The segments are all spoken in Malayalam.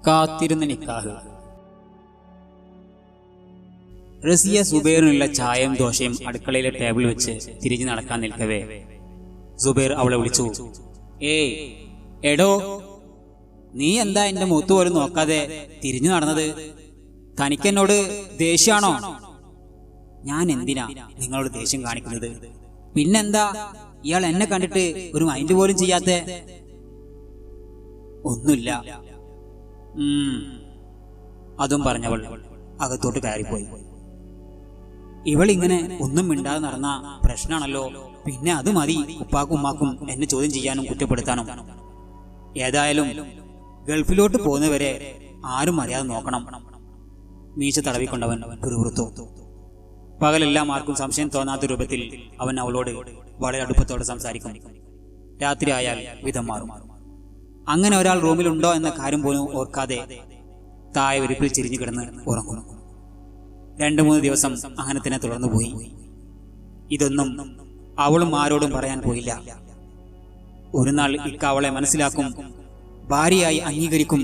കാത്തിരുന്ന നിക്കാഹ്. റസിയ സുബൈറിനുള്ള ചായയും ദോശയും അടുക്കളയിലെ ടേബിൾ വെച്ച് തിരിഞ്ഞു നടക്കാൻ നിൽക്കവേ സുബൈർ അവളെ വിളിച്ചു. ഏയ് എടോ, നീ എന്താ എന്റെ മുഖത്ത് പോലും നോക്കാതെ തിരിഞ്ഞു നടന്നത്? തനിക്കെന്നോട് ദേഷ്യാണോ? ഞാൻ എന്തിനാ നിങ്ങളോട് ദേഷ്യം കാണിക്കുന്നത്? പിന്നെന്താ ഇയാൾ എന്നെ കണ്ടിട്ട് ഒരു മൈൻഡ് പോലും ചെയ്യാത്ത? ഒന്നുമില്ല. അതും പറഞ്ഞവൾ അകത്തോട്ട് കയറിപ്പോയി. ഇവളിങ്ങനെ ഒന്നും മിണ്ടാതെ നടന്ന പ്രശ്നമാണല്ലോ. പിന്നെ അത് മതി ഉപ്പാക്കും ഉമ്മാക്കും എന്നെ ചോദ്യം ചെയ്യാനും കുറ്റപ്പെടുത്താനും. ഏതായാലും ഗൾഫിലോട്ട് പോകുന്നവരെ ആരും അറിയാതെ നോക്കണം. മീശ തടവിക്കൊണ്ടവൻ പിറുപിറുത്തു. പകലെല്ലാം ആർക്കും സംശയം തോന്നാത്ത രൂപത്തിൽ അവൻ അവളോട് വളരെ അടുപ്പത്തോടെ സംസാരിക്കും. രാത്രി ആയാൽ വിധം മാറും. അങ്ങനെ ഒരാൾ റൂമിലുണ്ടോ എന്ന കാര്യം പോലും ഓർക്കാതെ താഴെ വിരിപ്പിൽ ചിരിഞ്ഞു കിടന്ന് ഉറങ്ങും. 2-3 ദിവസം അങ്ങനെ തന്നെ തുടർന്നു പോയി. ഇതൊന്നും അവളും ആരോടും പറയാൻ പോയില്ല. ഒരു നാൾ ഇക്ക അവളെ മനസ്സിലാക്കും, ഭാര്യയായി അംഗീകരിക്കും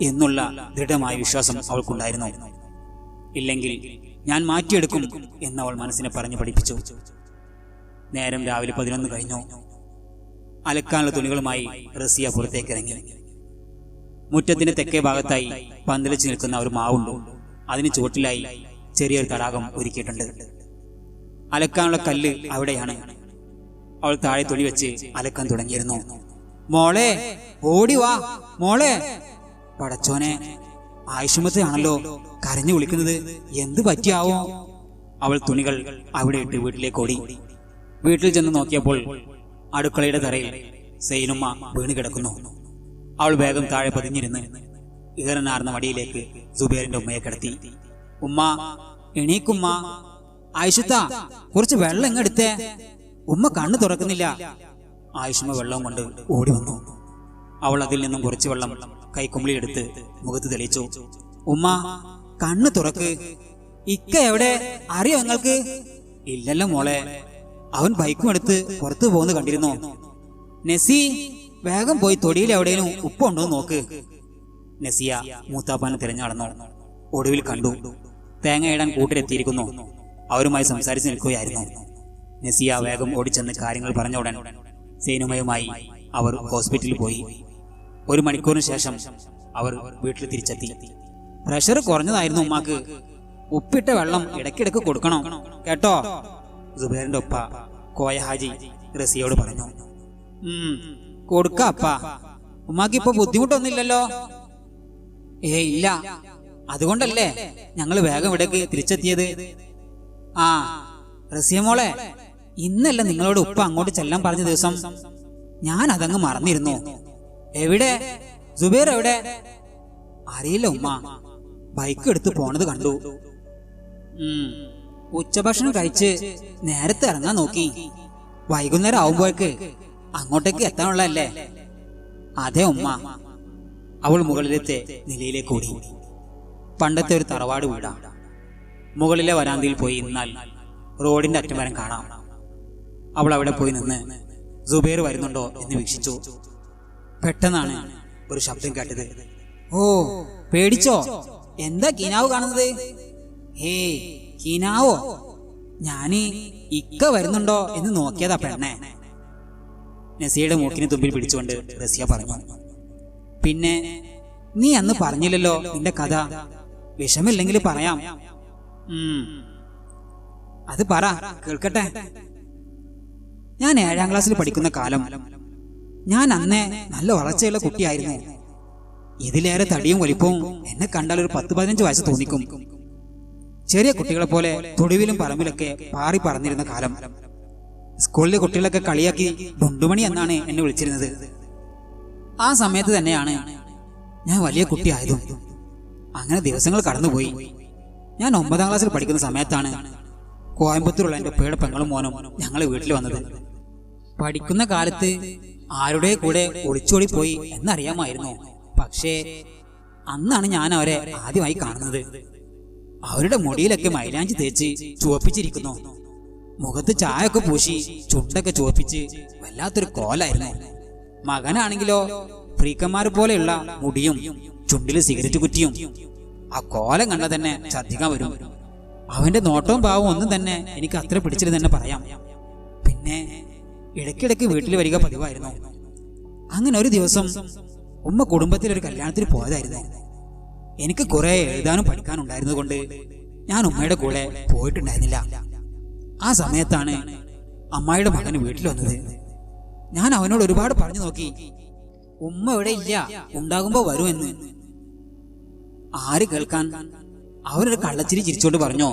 എന്നുള്ള ദൃഢമായ വിശ്വാസം അവൾക്കുണ്ടായിരുന്നു. ഇല്ലെങ്കിൽ ഞാൻ മാറ്റിയെടുക്കും എന്നവൾ മനസ്സിനെ പറഞ്ഞു പഠിപ്പിച്ചു. നേരം രാവിലെ 11 കഴിഞ്ഞു. അലക്കാനുള്ള തുണികളുമായി റസിയ പുറത്തേക്ക് ഇറങ്ങി. മുറ്റത്തിന്റെ തെക്കേ ഭാഗത്തായി പന്തലിച്ചു നിൽക്കുന്ന ഒരു മാവുണ്ട്. അതിന് ചുവട്ടിലായി ചെറിയൊരു തടാകം ഒരുക്കിയിട്ടുണ്ട്. അലക്കാനുള്ള കല്ല് അവിടെയാണ്. അവൾ താഴെ തുണി വെച്ച് അലക്കാൻ തുടങ്ങിയിരുന്നു. മോളെ, ഓടി വാ മോളെ. പടച്ചോനെ, ആയിഷുമത്താണല്ലോ കരഞ്ഞു വിളിക്കുന്നത്. എന്ത് പറ്റിയാവോ? അവൾ തുണികൾ അവിടെ ഇട്ട് വീട്ടിലേക്ക് ഓടി. വീട്ടിൽ ചെന്ന് നോക്കിയപ്പോൾ അടുക്കളയുടെ തറയിൽ സൈനുമ്മ വീണ് കിടക്കുന്നു. അവൾ വേഗം താഴെ പതിഞ്ഞിരുന്ന് ഈറനാർന്ന മടിയിലേക്ക് സുബൈറിന്റെ ഉമ്മയെ കിടത്തി. ഉമ്മ, എണീക്കുമ്മ. ആയിഷത്ത, കുറച്ച് വെള്ളം ഇങ്ങെടുത്തേ. ഉമ്മ കണ്ണു തുറക്കുന്നില്ല. ആയിഷുമ്മ വെള്ളം കൊണ്ട് ഓടി വന്നു. അവൾ അതിൽ നിന്നും കുറച്ച് വെള്ളം കൈക്കുമ്പിളിയെടുത്ത് മുഖത്ത് തെളിയിച്ചു. ഉമ്മ, കണ്ണു തുറക്ക്. ഇക്ക എവിടെ? അറിയോ നിങ്ങൾക്ക്? ഇല്ലല്ലോ മോളെ, അവൻ ബൈക്കും എടുത്ത് പുറത്തു പോകുന്നത് കണ്ടിരുന്നോ? നസി, വേഗം പോയി തൊടിയിൽ എവിടെയും ഉപ്പുണ്ടോ നോക്ക്. നസിയ മൂത്താപ്പാനെ തിരഞ്ഞടന്നു. ഒടുവിൽ കണ്ടു, തേങ്ങയിടാൻ കൂട്ടിലെത്തിയിരിക്കുന്നു. അവരുമായി സംസാരിച്ച് നിൽക്കുകയായിരുന്നു. നസിയ വേഗം ഓടിച്ചെന്ന് കാര്യങ്ങൾ പറഞ്ഞ ഉടൻ സൈനുമയുമായി അവർ ഹോസ്പിറ്റലിൽ പോയി. 1 മണിക്കൂറിന് ശേഷം അവർ വീട്ടിൽ തിരിച്ചെത്തി. പ്രഷർ കുറഞ്ഞതായിരുന്നു ഉമ്മാക്ക്. ഉപ്പിട്ട വെള്ളം ഇടയ്ക്കിടയ്ക്ക് കൊടുക്കണം കേട്ടോ, സുബൈറിന്റെ ഒപ്പ കോയ ഹാജി റസിയോട് പറഞ്ഞു. കൊടുക്ക അപ്പ. ഉമ്മാക്ക് ഇപ്പൊ ബുദ്ധിമുട്ടൊന്നുമില്ലല്ലോ? ഇല്ല, അതുകൊണ്ടല്ലേ ഞങ്ങൾ വേഗം ഇവിടേക്ക് തിരിച്ചെത്തിയത്. റസിയ മോളെ, ഇന്നല്ല നിങ്ങളോട് ഉപ്പ അങ്ങോട്ട് ചെല്ലാൻ പറഞ്ഞ ദിവസം. ഞാൻ അതങ്ങ് മറന്നിരുന്നു. എവിടെ സുബൈർ? എവിടെ? അറിയില്ല ഉമ്മ, ബൈക്ക് എടുത്ത് പോണത് കണ്ടു. ഉച്ചഭക്ഷണം കഴിച്ച് നേരത്തെ ഇറങ്ങാൻ നോക്കി. വൈകുന്നേരം ആവുമ്പോഴേക്ക് അങ്ങോട്ടേക്ക് എത്താനുള്ളതല്ലേ? അതെ ഉമ്മ. അവൾ മുകളിലത്തെ നിലയിലേക്ക് ഓടി. പണ്ടത്തെ ഒരു തറവാട് വീടാ. മുകളിലെ വരാന്തയിൽ പോയി നിന്നാൽ റോഡിന്റെ അറ്റം വരെ കാണാം. അവൾ അവിടെ പോയി നിന്ന് സുബൈർ വരുന്നുണ്ടോ എന്ന് വീക്ഷിച്ചു. പെട്ടെന്നാണ് ഒരു ശബ്ദം കേട്ടത്. ഓ, പേടിച്ചോ? എന്താ കിനാവ് കാണുന്നത്? കിനാവോ? ഞാന് ഇക്ക വരുന്നുണ്ടോ എന്ന് നോക്കിയതാ പെണ്ണെ. നസിയുടെ മൂക്കിന് തുമ്പിൽ പിടിച്ചുകൊണ്ട് റസിയ പറഞ്ഞു. പിന്നെ നീ അന്ന് പറഞ്ഞില്ലല്ലോ നിന്റെ കഥ. വിഷമില്ലെങ്കിൽ പറയാം. അത് പറ, കേൾക്കട്ടെ. ഞാൻ 7ാം ക്ലാസ്സിൽ പഠിക്കുന്ന കാലം. ഞാൻ അന്നേ നല്ല വളർച്ചയുള്ള കുട്ടിയായിരുന്നു. ഇതിലേറെ തടിയും വലിപ്പവും എന്നെ കണ്ടാൽ ഒരു 10-15 വയസ്സ് തോന്നിക്കും. ചെറിയ കുട്ടികളെ പോലെ തൊടുവിലും പറമ്പിലൊക്കെ പാറി പറന്നിരുന്ന കാലം. സ്കൂളിലെ കുട്ടികളൊക്കെ കളിയാക്കി ഡുണ്ടുമണി എന്നാണ് എന്നെ വിളിച്ചിരുന്നത്. ആ സമയത്ത് തന്നെയാണ് ഞാൻ വലിയ കുട്ടിയായതും. അങ്ങനെ ദിവസങ്ങൾ കടന്നുപോയി. ഞാൻ 9ാം ക്ലാസ്സിൽ പഠിക്കുന്ന സമയത്താണ് കോയമ്പത്തൂരുള്ള എൻ്റെ ഉപ്പയുടെ പെങ്ങളും മോനും ഞങ്ങളെ വീട്ടിൽ വന്നത്. പഠിക്കുന്ന കാലത്ത് ആരുടെ കൂടെ ഒളിച്ചോടി പോയി എന്നറിയാമായിരുന്നു. പക്ഷേ അന്നാണ് ഞാൻ അവരെ ആദ്യമായി കാണുന്നത്. അവരുടെ മുടിയിലൊക്കെ മൈലാഞ്ചി തേച്ച് ചുവപ്പിച്ചിരിക്കുന്നു. മുഖത്ത് ചായൊക്കെ പൂശി ചുണ്ടൊക്കെ ചുവപ്പിച്ച് വല്ലാത്തൊരു കോലായിരുന്നു. മകനാണെങ്കിലോ ഫ്രീക്കന്മാർ പോലെയുള്ള മുടിയും ചുണ്ടില് സിഗരറ്റ് കുറ്റിയും. ആ കോലം കണ്ടാൽ തന്നെ ഛർദ്ദിക്കാൻ വരും. അവന്റെ നോട്ടവും ഭാവവും ഒന്നും തന്നെ എനിക്ക് അത്ര പിടിച്ചില്ലെന്ന് തന്നെ പറയാം. പിന്നെ ഇടയ്ക്കിടയ്ക്ക് വീട്ടിൽ വരിക പതിവായിരുന്നു. അങ്ങനെ ഒരു ദിവസം ഉമ്മ കുടുംബത്തിലൊരു കല്യാണത്തിന് പോയതായിരുന്നു. എനിക്ക് കുറെ എഴുതാനും പഠിക്കാനും ഉണ്ടായിരുന്നത് കൊണ്ട് ഞാൻ ഉമ്മയുടെ കൂടെ പോയിട്ടുണ്ടായിരുന്നില്ല. ആ സമയത്താണ് അമ്മായിയുടെ മകന് വീട്ടിൽ വന്നത്. ഞാൻ അവനോട് ഒരുപാട് പറഞ്ഞു നോക്കി, ഉമ്മ ഇവിടെ ഇല്ല, ഉണ്ടാകുമ്പോ വരുമെന്ന്. ആര് കേൾക്കാൻ? അവനൊരു കള്ളച്ചിരി ചിരിച്ചോണ്ട് പറഞ്ഞോ,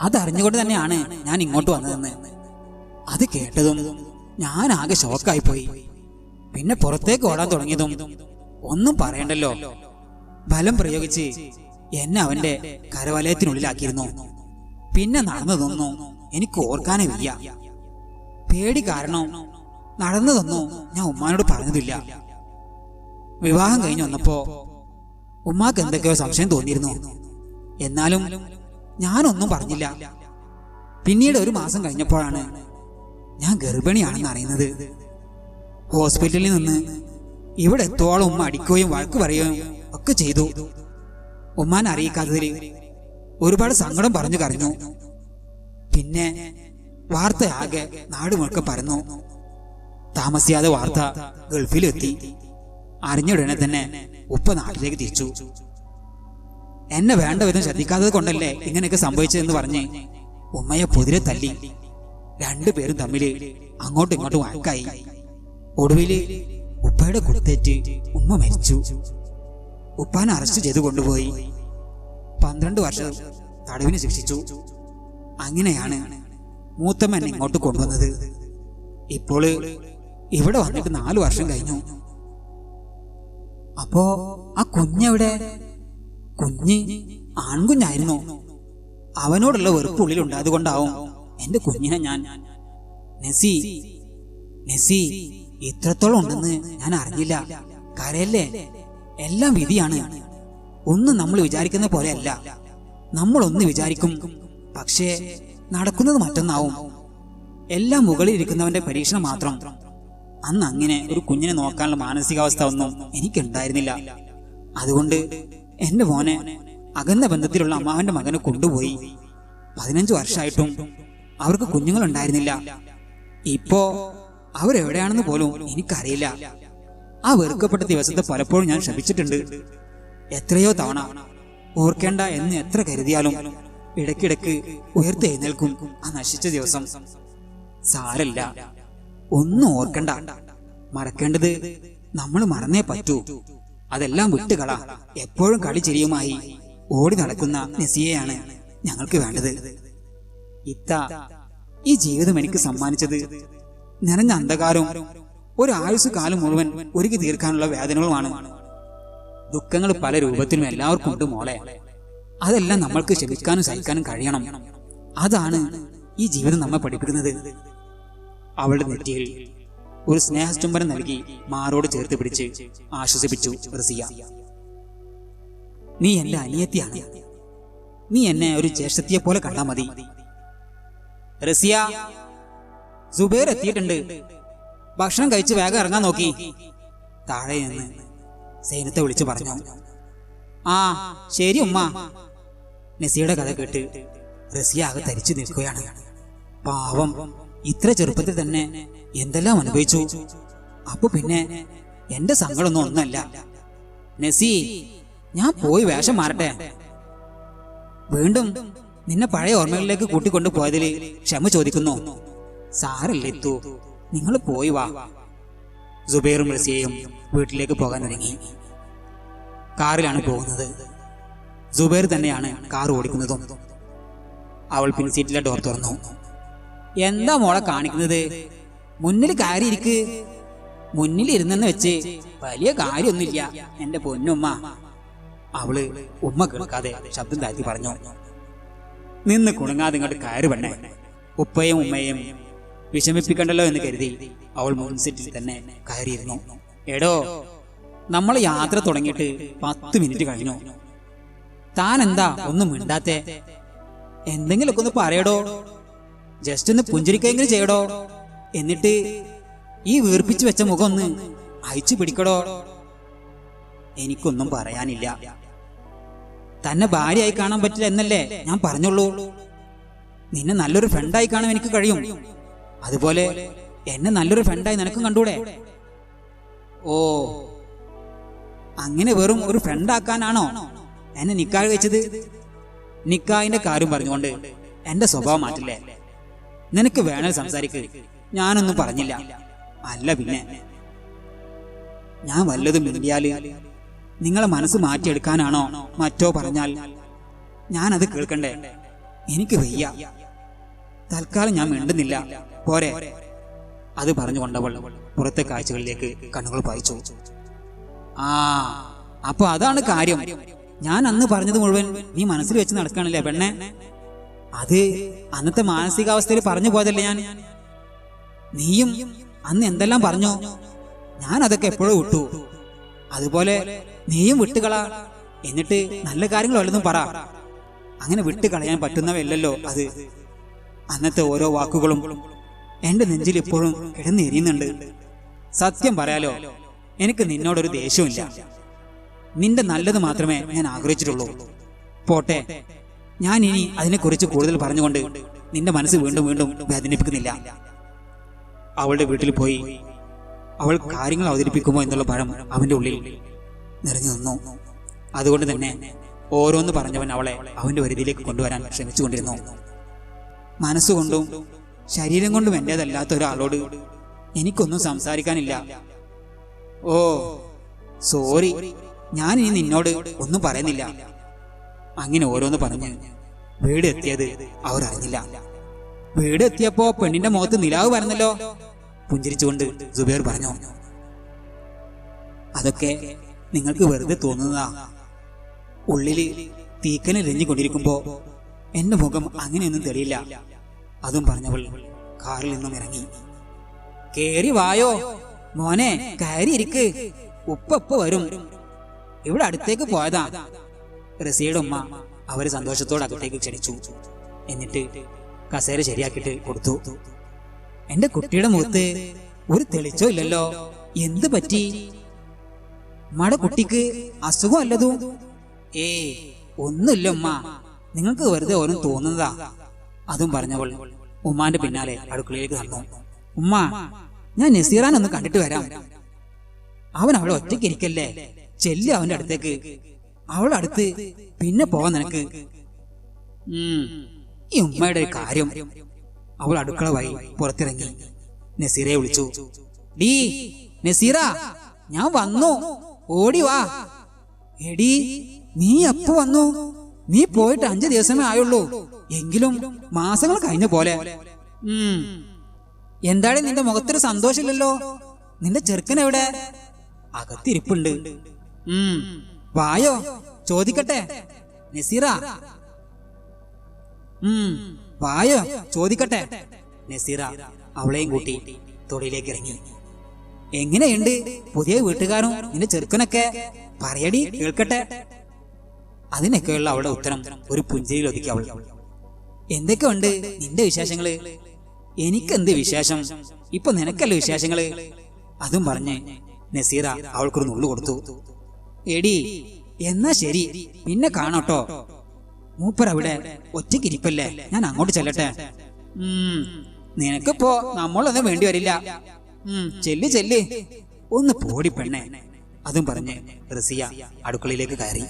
അതറിഞ്ഞുകൊണ്ട് തന്നെയാണ് ഞാൻ ഇങ്ങോട്ട് വന്നതെന്ന്. അത് കേട്ടതും ഞാൻ ആകെ ഷോക്കായിപ്പോയി. പിന്നെ പുറത്തേക്ക് ഓടാൻ തുടങ്ങിയതും ഒന്നും പറയണ്ടല്ലോ, ബലം പ്രയോഗിച്ച് എന്നെ അവന്റെ കരവലയത്തിനുള്ളിലാക്കിയിരുന്നു. പിന്നെ നടന്നതൊന്നും എനിക്ക് ഓർക്കാനേ വയ്യ. പേടി കാരണം നടന്നതൊന്നും ഞാൻ ഉമ്മാനോട് പറഞ്ഞതില്ല. വിവാഹം കഴിഞ്ഞു വന്നപ്പോ ഉമ്മാക്ക് എന്തൊക്കെയോ സംശയം തോന്നിയിരുന്നു. എന്നാലും ഞാനൊന്നും പറഞ്ഞില്ല. പിന്നീട് ഒരു മാസം കഴിഞ്ഞപ്പോഴാണ് ഞാൻ ഗർഭിണിയാണെന്ന് അറിയുന്നത്. ഹോസ്പിറ്റലിൽ നിന്ന് ഇവിടെ എത്തോളം ഉമ്മ അടിക്കുകയും വഴക്ക് പറയുകയും ഒക്കെ ചെയ്തു. ഉമ്മാൻ അറിയിക്കാത്തതിൽ ഒരുപാട് സങ്കടം പറഞ്ഞു കരഞ്ഞു. പിന്നെ വാർത്തയാകെ നാട് മുഴുക്കം പരന്നു. താമസിയാതെ വാർത്ത ഗൾഫിലെത്തി. അറിഞ്ഞുടനെ തന്നെ ഉപ്പ നാട്ടിലേക്ക് തിരിച്ചു. എന്നെ വേണ്ട വിധം ശ്രദ്ധിക്കാത്തത് കൊണ്ടല്ലേ ഇങ്ങനെയൊക്കെ സംഭവിച്ചതെന്ന് പറഞ്ഞ് ഉമ്മയെ പൊതിരെ തല്ലി. രണ്ടുപേരും തമ്മിൽ അങ്ങോട്ടും ഇങ്ങോട്ടും വഴക്കായി. ഒടുവില് ഉപ്പയുടെ കുടുത്തേറ്റ് ഉമ്മ മരിച്ചു. ഉപ്പാനെ അറസ്റ്റ് ചെയ്തു കൊണ്ടുപോയി 12 വർഷം തടവിന് ശിക്ഷിച്ചു. അങ്ങനെയാണ് മൂത്തമ്മ എന്നെ ഇങ്ങോട്ട് കൊണ്ടുവന്നത്. ഇപ്പോൾ ഇവിടെ വന്നിട്ട് 4 വർഷം കഴിഞ്ഞു. അപ്പോ ആ കുഞ്ഞെവിടെ? കുഞ്ഞ് ആൺകുഞ്ഞായിരുന്നു. അവനോടുള്ള വെറുപ്പുള്ളിൽ ഉണ്ടായതുകൊണ്ടാവും എന്റെ കുഞ്ഞിനെ ഞാൻ നെസി ഇത്രത്തോളം ഉണ്ടെന്ന് ഞാൻ അറിഞ്ഞില്ല. കരയല്ലേ, എല്ലാം വിധിയാണ്. ഒന്നും നമ്മൾ വിചാരിക്കുന്ന പോലെയല്ല. നമ്മളൊന്ന് വിചാരിക്കും, പക്ഷേ നടക്കുന്നത് മറ്റൊന്നാവും. എല്ലാം മുകളിൽ ഇരിക്കുന്നവന്റെ പരീക്ഷണം മാത്രം. അന്ന് അങ്ങനെ ഒരു കുഞ്ഞിനെ നോക്കാനുള്ള മാനസികാവസ്ഥ ഒന്നും എനിക്കുണ്ടായിരുന്നില്ല. അതുകൊണ്ട് എന്റെ മോനെ അകന്ന ബന്ധത്തിലുള്ള അമ്മാവന്റെ മകനെ കൊണ്ടുപോയി. 15 വർഷമായിട്ടും അവർക്ക് കുഞ്ഞുങ്ങൾ ഉണ്ടായിരുന്നില്ല. ഇപ്പോ അവരെവിടെയാണെന്ന് പോലും എനിക്കറിയില്ല. ആ വെറുക്കപ്പെട്ട ദിവസത്തെ പലപ്പോഴും ഞാൻ ശപിച്ചിട്ടുണ്ട്. എത്രയോ തവണ. ഓർക്കേണ്ട എന്ന് എത്ര കരുതിയാലും ഇടയ്ക്കിടയ്ക്ക് ഉയർത്തെഴുന്നേൽക്കും ആ നശിച്ച ദിവസം. സാരല്ല, ഒന്നും ഓർക്കണ്ട. മറക്കേണ്ടത് നമ്മൾ മറന്നേ പറ്റൂ. അതെല്ലാം വിട്ടുകള. എപ്പോഴും കളിചിരിയുമായി ഓടി നടക്കുന്ന നെസിയെയാണ് ഞങ്ങൾക്ക് വേണ്ടത്. ഇത്ത ഈ ജീവിതം എനിക്ക് സമ്മാനിച്ചത് നിറഞ്ഞ അന്ധകാരവും ഒരു ആയുസ് കാലം മുഴുവൻ ഒരുക്കി തീർക്കാനുള്ള വേദനകളുമാണ്. ദുഃഖങ്ങൾ പല രൂപത്തിലും എല്ലാവർക്കും ഉണ്ട് മോളെ. അതെല്ലാം നമ്മൾക്ക് ക്ഷമിക്കാനും സഹിക്കാനും കഴിയണം. അതാണ് ഈ ജീവിതം നമ്മെ പഠിപ്പിക്കുന്നത്. അവളുടെ നെറ്റിയിൽ ഒരു സ്നേഹചുംബനം നൽകി മാറോട് ചേർത്ത് പിടിച്ച് ആശ്വസിപ്പിച്ചു റസിയ. നീ എന്റെ അനിയത്തിയാണ്. നീ എന്നെ ഒരു ജ്യേഷ്ഠത്തിയെ പോലെ കണ്ടാ മതി. റസിയ, സുബൈർ എത്തിയിട്ടുണ്ട്. ഭക്ഷണം കഴിച്ച് വേഗം ഇറങ്ങാൻ നോക്കി. താഴെ നിന്ന് സൈനത്തെ വിളിച്ചു പറഞ്ഞു. ആ ശരി ഉമ്മ. നസിയുടെ കഥ കേട്ട് റസിയ ആകെ തരിച്ചു നിൽക്കുകയാണ്. പാവം, ഇത്ര ചെറുപ്പത്തിൽ തന്നെ എന്തെല്ലാം അനുഭവിച്ചു. അപ്പൊ പിന്നെ എന്റെ സങ്കടമൊന്നും ഒന്നല്ല. നസി, ഞാൻ പോയി വേഷം മാറട്ടെ. വീണ്ടും നിന്നെ പഴയ ഓർമ്മകളിലേക്ക് കൂട്ടിക്കൊണ്ടു പോയതിൽ ക്ഷമ ചോദിക്കുന്നു. സാരല്ലെത്തു, നിങ്ങൾ പോയി വാ. സുബൈറും റസിയയും വീട്ടിലേക്ക് പോകാൻ ഒരുങ്ങി. കാറിലാണ് പോകുന്നത്. സുബൈർ തന്നെയാണ് കാർ ഓടിക്കുന്നതും. അവൾ പിൻസീറ്റിലെ ഡോർ തുറന്നു. എന്താ മോളെ കാണിക്കുന്നത്? മുന്നിൽ കയറിയിരിക്ക്. മുന്നിൽ ഇരുന്നെന്ന് വെച്ച് വലിയ കാര്യമൊന്നുമില്ല എന്റെ പൊന്നുമ്മ. അവള് ഉമ്മ കേൾക്കാതെ ശബ്ദം താഴ്ത്തി പറഞ്ഞു. നിന്ന് കുണുങ്ങാതെ ഇങ്ങോട്ട് കയറി പെണ്ണെ. ഉപ്പയും ഉമ്മയും വിഷമിപ്പിക്കണ്ടല്ലോ എന്ന് കരുതി അവൾ മുൻസീറ്റിൽ തന്നെ കയറിയിരുന്നു. എടോ, നമ്മൾ യാത്ര തുടങ്ങിയിട്ട് 10 മിനിറ്റ് കഴിഞ്ഞു. താൻ എന്താ ഒന്നും മിണ്ടാത്തെ? എന്തെങ്കിലുമൊക്കെ ഒന്ന് പറയടോ. ജസ്റ്റ് ഒന്ന് പുഞ്ചിരിക്കെങ്കിലും ചെയ്യടോ. എന്നിട്ട് ഈ വീർപ്പിച്ചു വെച്ച മുഖം ഒന്ന് അയച്ചു പിടിക്കടോ. എനിക്കൊന്നും പറയാനില്ല. തന്നെ ഭാര്യയായി കാണാൻ പറ്റില്ല എന്നല്ലേ ഞാൻ പറഞ്ഞുള്ളൂ. നിന്നെ നല്ലൊരു ഫ്രണ്ടായി കാണാൻ എനിക്ക് കഴിയും. അതുപോലെ എന്നെ നല്ലൊരു ഫ്രണ്ടായി നിനക്കും കണ്ടൂടെ? ഓ, അങ്ങനെ വെറും ഒരു ഫ്രണ്ടാക്കാനാണോ എന്നെ നിക്കാഹ് കഴിച്ചത്? നിക്കാഹിന്റെ കാര്യം പറഞ്ഞുകൊണ്ട് എന്റെ സ്വഭാവം മാറ്റില്ലേ? നിനക്ക് വേണേൽ സംസാരിക്ക്, ഞാനൊന്നും പറഞ്ഞില്ല. അല്ല പിന്നെ ഞാൻ വല്ലതും മിണ്ടിയാല് നിങ്ങളെ മനസ്സ് മാറ്റിയെടുക്കാനാണോ മറ്റോ പറഞ്ഞാൽ ഞാനത് കേൾക്കണ്ടേ? എനിക്ക് വയ്യ. തൽക്കാലം ഞാൻ മിണ്ടുന്നില്ല, പോരെ? അത് പറഞ്ഞുകൊണ്ടവൾ പുറത്തെ കാഴ്ചകളിലേക്ക് കണ്ണുകൾ പായിച്ചു. ആ, അപ്പൊ അതാണ് കാര്യം. ഞാൻ അന്ന് പറഞ്ഞത് മുഴുവൻ നീ മനസ്സിൽ വെച്ച് നടക്കാണല്ലേ പെണ്ണെ? അത് അന്നത്തെ മാനസികാവസ്ഥയിൽ പറഞ്ഞു പോയതല്ലേ ഞാൻ. നീയും അന്ന് എന്തെല്ലാം പറഞ്ഞു, ഞാൻ അതൊക്കെ എപ്പോഴും വിട്ടു. അതുപോലെ നീയും വിട്ടുകളാ. എന്നിട്ട് നല്ല കാര്യങ്ങൾ വല്ലതും പറ. അങ്ങനെ വിട്ടുകളയാൻ പറ്റുന്നവയല്ലല്ലോ അത്. അന്നത്തെ ഓരോ വാക്കുകളും എന്റെ നെഞ്ചിൽ ഇപ്പോഴും കിടന്നെരിയുന്നുണ്ട്. സത്യം പറയാലോ, എനിക്ക് നിന്നോടൊരു ദേഷ്യമില്ല. നിന്റെ നല്ലത് മാത്രമേ ഞാൻ ആഗ്രഹിച്ചിട്ടുള്ളൂ. പോട്ടെ, ഞാൻ ഇനി അതിനെക്കുറിച്ച് കൂടുതൽ പറഞ്ഞുകൊണ്ട് നിന്റെ മനസ്സ് വീണ്ടും വീണ്ടും വേദനിപ്പിക്കുന്നില്ല. അവളുടെ വീട്ടിൽ പോയി അവൾ കാര്യങ്ങൾ അവതരിപ്പിക്കുമോ എന്നുള്ള ഭയം അവന്റെ ഉള്ളിൽ നിറഞ്ഞു നിന്നു. അതുകൊണ്ട് തന്നെ ഓരോന്ന് പറഞ്ഞവൻ അവളെ അവന്റെ പരിധിയിലേക്ക് കൊണ്ടുവരാൻ ശ്രമിച്ചുകൊണ്ടിരുന്നു. മനസ്സുകൊണ്ടും ശരീരം കൊണ്ടും എന്റേതല്ലാത്ത ഒരാളോട് എനിക്കൊന്നും സംസാരിക്കാനില്ല. ഓ സോറി, ഞാൻ ഇനി നിന്നോട് ഒന്നും പറയുന്നില്ല. അങ്ങനെ ഓരോന്ന് പറഞ്ഞ് വീട് എത്തിയത് അവർ അറിഞ്ഞില്ല. വീട് എത്തിയപ്പോ പെണ്ണിന്റെ മുഖത്ത് നിലാവ് പറഞ്ഞല്ലോ, പുഞ്ചിരിച്ചുകൊണ്ട് സുബൈർ പറഞ്ഞു. അതൊക്കെ നിങ്ങൾക്ക് വെറുതെ തോന്നുന്നതാ. ഉള്ളില് തീക്കനെറിഞ്ഞുകൊണ്ടിരിക്കുമ്പോ എന്റെ മുഖം അങ്ങനെയൊന്നും തെളിയില്ല. അതും പറഞ്ഞവൾ കാറിൽ നിന്നും ഇറങ്ങി. കേറി വായോ മോനെ, കയറി ഇരിക്ക്, ഉപ്പ വരും. ഇവിടെ അടുത്തേക്ക് പോയതാ. റസിയുടെ ഉമ്മ അവര് സന്തോഷത്തോടെ അകത്തേക്ക് ക്ഷണിച്ചു. എന്നിട്ട് കസേര ശരിയാക്കിയിട്ട് കൊടുത്തു. എന്റെ കുട്ടിയുടെ മുഖത്ത് ഒരു തെളിച്ചോ ഇല്ലല്ലോ, എന്ത് പറ്റി? മട കുട്ടിക്ക് അസുഖം അല്ലതും? ഒന്നുമില്ല ഉമ്മ, നിങ്ങൾക്ക് വെറുതെ ഓരോ തോന്നുന്നതാ. അതും പറഞ്ഞവൾ ഉമ്മാന്റെ പിന്നാലെ അടുക്കളയിലേക്ക് നടന്നു. ഉമ്മ, ഞാൻ നസീറാനൊന്ന് കണ്ടിട്ട് വരാം. അവൻ അവളെ ഒറ്റയ്ക്ക് ഇരിക്കല്ലേ, ചെല്ലി അവന്റെ അടുത്തേക്ക്. അവളുടെ അടുത്ത് പിന്നെ പോവാൻ നിനക്ക്. ഈ ഉമ്മയുടെ ഒരു കാര്യം. അവൾ അടുക്കള വഴി പുറത്തിറങ്ങി നസീറയെ വിളിച്ചു. ഡീ നസീറ, ഞാൻ വന്നു, ഓടി വാ. എടി നീ എപ്പോ വന്നു? നീ പോയിട്ട് 5 ദിവസമേ ആയുള്ളൂ, എങ്കിലും മാസങ്ങൾ കഴിഞ്ഞ പോലെ. എന്താണ് നിന്റെ മുഖത്തൊരു സന്തോഷമില്ലല്ലോ? നിന്റെ ചെറുക്കൻ എവിടെ? അകത്തിരിപ്പുണ്ട്. വായോ, ചോദിക്കട്ടെ നസീറ. വായോ, ചോദിക്കട്ടെ. നസീറ അവളെയും കൂട്ടി തൊടിയിലേക്ക് ഇറങ്ങി. എങ്ങനെയുണ്ട് പുതിയ വീട്ടുകാരും നിന്റെ ചെറുക്കനൊക്കെ? പറയടി, കേൾക്കട്ടെ. അതിനൊക്കെയുള്ള അവളുടെ ഉത്തരം ഒരു പുഞ്ചിരിയിൽ ഒതുക്കി അവൾ. എന്തൊക്കെ ഉണ്ട് നിന്റെ വിശേഷങ്ങള്? എനിക്കെന്ത് വിശേഷം, ഇപ്പൊ നിനക്കല്ലേ വിശേഷങ്ങള്? അതും പറഞ്ഞ് നസീറ അവൾക്കൊരു നുള്ളു കൊടുത്തു. എടി എന്നാ ശരി, പിന്നെ കാണോട്ടോ. മൂപ്പരവിടെ ഒറ്റയ്ക്കിരിപ്പല്ലേ, ഞാൻ അങ്ങോട്ട് ചെല്ലട്ടെ. നിനക്കിപ്പോ നമ്മളൊന്നും വേണ്ടി വരില്ല. ചെല്ല് ചെല്ല്, ഒന്ന് പോടി പെണ്ണെ. അതും പറഞ്ഞ് റസിയ അടുക്കളയിലേക്ക് കയറി.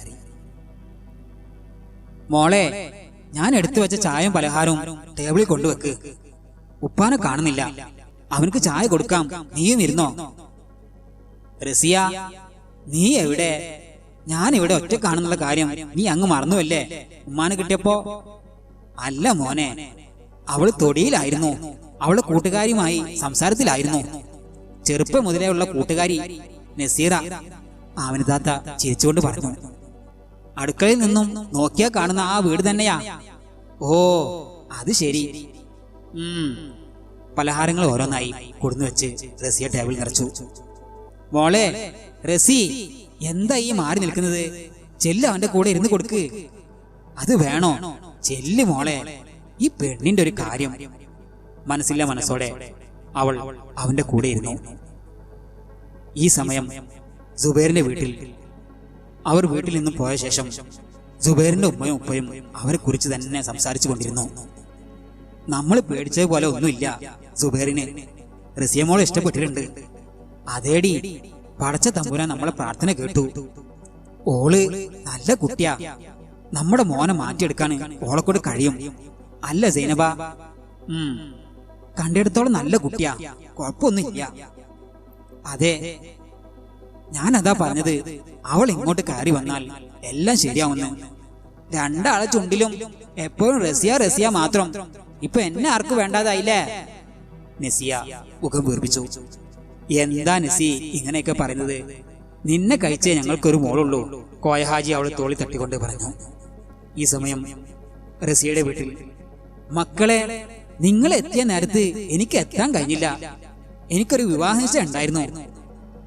മോളെ, ഞാൻ എടുത്തു വെച്ച ചായയും പലഹാരവും ടേബിളിൽ കൊണ്ടുവെക്ക്. ഉപ്പാനെ കാണുന്നില്ല, അവനക്ക് ചായ കൊടുക്കാം, നീയും ഇരുന്നോ. റസിയ, നീ എവിടെ? ഞാൻ ഇവിടെ ഒറ്റ കാണുന്നുള്ള കാര്യം നീ അങ്ങ് മറന്നുവല്ലേ ഉമ്മാനെ കിട്ടിയപ്പോ? അല്ല മോനെ, അവള് തൊടിയിലായിരുന്നു, അവളുടെ കൂട്ടുകാരിയുമായി സംസാരത്തിലായിരുന്നു. ചെറുപ്പം മുതലേ ഉള്ള കൂട്ടുകാരി നസീറ. അവന് താത്ത ചിരിച്ചുകൊണ്ട് പറഞ്ഞു. അടുക്കളയിൽ നിന്നും നോക്കിയാ കാണുന്ന ആ വീട് തന്നെയാ? ഓ അത് ശരി. പലഹാരങ്ങൾ ഓരോന്നായി കൊടുന്നു വെച്ച് റസിയ ടേബിൾ നിറച്ചു. മോളെ റസി, എന്താ ഈ മാറി നിൽക്കുന്നത്? ചെല്ല്, അവന്റെ കൂടെ ഇരുന്ന് കൊടുക്ക്. അത് വേണോ? ചെല്ല് മോളെ, ഈ പെണ്ണിന്റെ ഒരു കാര്യം. മനസ്സില്ല മനസ്സോടെ അവൾ അവന്റെ കൂടെ ഇരുന്നു. ഈ സമയം സുബൈറിന്റെ വീട്ടിൽ അവർ വീട്ടിൽ നിന്ന് പോയ ശേഷം സുബൈറിന്റെ ഉമ്മയും ഉപ്പയും അവരെ കുറിച്ച് തന്നെ സംസാരിച്ചു കൊണ്ടിരുന്നു. നമ്മൾ പേടിച്ചത് പോലെ ഒന്നുമില്ല. സുബൈറിന് റസിയമോളെ ഇഷ്ടപ്പെട്ടിട്ടുണ്ട്. അതേടി, പടച്ച തമ്പുരാൻ നമ്മളെ പ്രാർത്ഥന കേട്ടു. ഓള് നല്ല കുട്ടിയാ. നമ്മുടെ മോനെ മാറ്റിയെടുക്കാൻ ഓളെക്കൊണ്ട് കഴിയും. അല്ല സൈനബ? കണ്ടെടുത്തോളം നല്ല കുട്ടിയാ, കുഴപ്പമൊന്നുമില്ല. അതെ, ഞാനതാ പറഞ്ഞത്. അവൾ ഇങ്ങോട്ട് കയറി വന്നാൽ എല്ലാം ശരിയാവുന്നു. രണ്ടാളെ ചുണ്ടിലും എപ്പോഴും റസിയ റസിയ മാത്രം. ഇപ്പൊ എന്നെ ആർക്ക് വേണ്ടാതായില്ലേ? നസിയ മുഖം വീർപ്പിച്ചു. എന്താ നസി ഇങ്ങനെയൊക്കെ പറയുന്നത്? നിന്നെ കഴിച്ചേ ഞങ്ങൾക്കൊരു മോളുള്ളൂ, കോയഹാജി അവളെ തോളി തട്ടിക്കൊണ്ട് പറഞ്ഞു. ഈ സമയം റസിയയുടെ വീട്ടിൽ, മക്കളെ, നിങ്ങൾ എത്തിയ നേരത്ത് എനിക്ക് എത്താൻ കഴിഞ്ഞില്ല. എനിക്കൊരു വിവാഹനിശ്ചയം ഉണ്ടായിരുന്നു.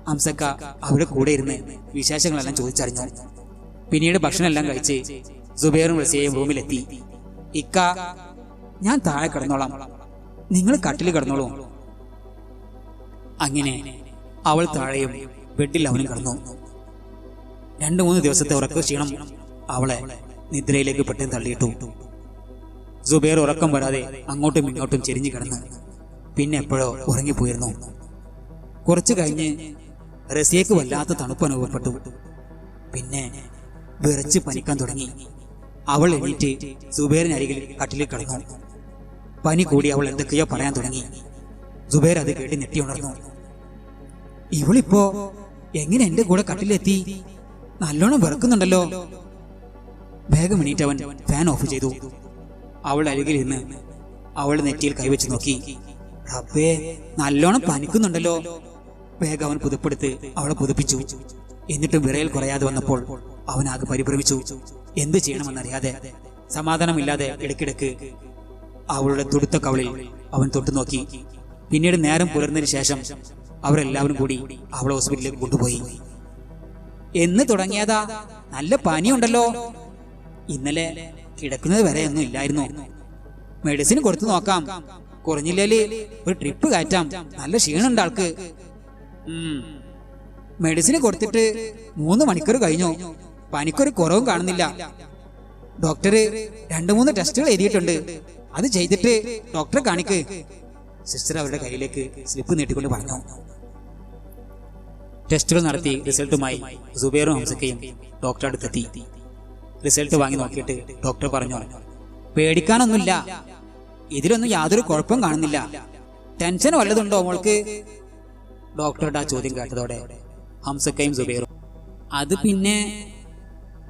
ഹംസക്ക അവിടെ കൂടെ ഇരുന്ന് വിശേഷങ്ങളെല്ലാം ചോദിച്ചറിഞ്ഞു. പിന്നീട് ഭക്ഷണം എല്ലാം കഴിച്ച് സുബൈറും റസിയയും റൂമിലെത്തി. ഇക്ക, ഞാൻ താഴെ കിടന്നോളാം, നിങ്ങൾ കട്ടിൽ കിടന്നോളൂ. അങ്ങനെ അവൾ താഴെയും ബെഡിൽ അവനും കിടന്നു. 2-3 ദിവസത്തെ ഉറക്ക ക്ഷീണം അവളെ നിദ്രയിലേക്ക് പെട്ടെന്ന് തള്ളിയിട്ടു. സുബൈർ ഉറക്കം വരാതെ അങ്ങോട്ടും ഇങ്ങോട്ടും ചെരിഞ്ഞു കിടന്ന് പിന്നെ എപ്പോഴോ ഉറങ്ങിപ്പോയിരുന്നു. കുറച്ചു കഴിഞ്ഞ് റസിയക്ക് വല്ലാത്ത തണുപ്പ് അനുഭവപ്പെട്ടു. പിന്നെ വിറച്ച് പനിക്കാൻ തുടങ്ങി. അവൾ എണീറ്റ് സുബൈറിനരികിൽ കട്ടിലിൽ കിടന്നു. പനി കൂടി അവൾ എന്തൊക്കെയോ പറയാൻ തുടങ്ങി. സുബൈർ അത് കേട്ട് ഞെട്ടി ഉണർന്നു. ഇവളിപ്പോ എങ്ങനെ എന്റെ കൂടെ കട്ടിലെത്തി? നല്ലോണം വിറക്കുന്നുണ്ടല്ലോ. വേഗം എണീറ്റവൻ ഫാൻ ഓഫ് ചെയ്തു. അവൾ അരികിൽ ഇരുന്ന് അവളുടെ നെറ്റിയിൽ കൈവച്ച് നോക്കി. റബ്ബേ, നല്ലോണം പനിക്കുന്നുണ്ടല്ലോ. വേഗം അവൻ പുതുപ്പെടുത്ത് അവളെ പുതുപ്പിച്ചു. എന്നിട്ടും വിറയൽ കുറയാതെ വന്നപ്പോൾ അവനാകെ പരിഭ്രമിച്ചു. എന്ത് ചെയ്യണമെന്നറിയാതെ സമാധാനമില്ലാതെ ഇടയ്ക്കിടയ്ക്ക് അവളുടെ തുടുത്ത കവളിൽ അവൻ തൊട്ടു നോക്കി. പിന്നീട് നേരം പുലർന്നതിന് ശേഷം അവരെല്ലാവരും കൂടി അവളെ ഹോസ്പിറ്റലിലേക്ക് കൊണ്ടുപോയി. എന്ന് തുടങ്ങിയതാ? നല്ല പനിയുണ്ടല്ലോ. ഇന്നലെ കിടക്കുന്നത് വരെ ഒന്നും ഇല്ലായിരുന്നു. മെഡിസിൻ കൊടുത്തു നോക്കാം, കുറഞ്ഞില്ലേല് ഒരു ട്രിപ്പ് കയറ്റാം. നല്ല ക്ഷീണുണ്ട് ആൾക്ക്. മെഡിസിന് കൊടുത്തിട്ട് 3 മണിക്കൂർ കഴിഞ്ഞു. പനിക്കൊരു കുറവും കാണുന്നില്ല. ഡോക്ടർ 2-3 ടെസ്റ്റുകൾ എഴുതിയിട്ടുണ്ട്. അത് ചെയ്തിട്ട് ഡോക്ടറെ കാണിക്ക്. സിസ്റ്റർ അവരുടെ കയ്യിലേക്ക് സ്ലിപ്പ് നീട്ടിക്കൊണ്ട് പറഞ്ഞു. ടെസ്റ്റുകൾ നടത്തി റിസൾട്ടുമായി സുബൈറും ഹംസക്കയും ഡോക്ടറെ അടുത്തെത്തി. റിസൾട്ട് വാങ്ങി നോക്കിയിട്ട് ഡോക്ടർ പറഞ്ഞു, പേടിക്കാനൊന്നുമില്ല, ഇതിലൊന്നും യാതൊരു കുഴപ്പം കാണുന്നില്ല. ടെൻഷൻ വല്ലതുണ്ടോ മോൾക്ക്? ഡോക്ടറുടെ ആ ചോദ്യം കേട്ടതോടെ ഹംസക്കയും സുബൈറും, അത് പിന്നെ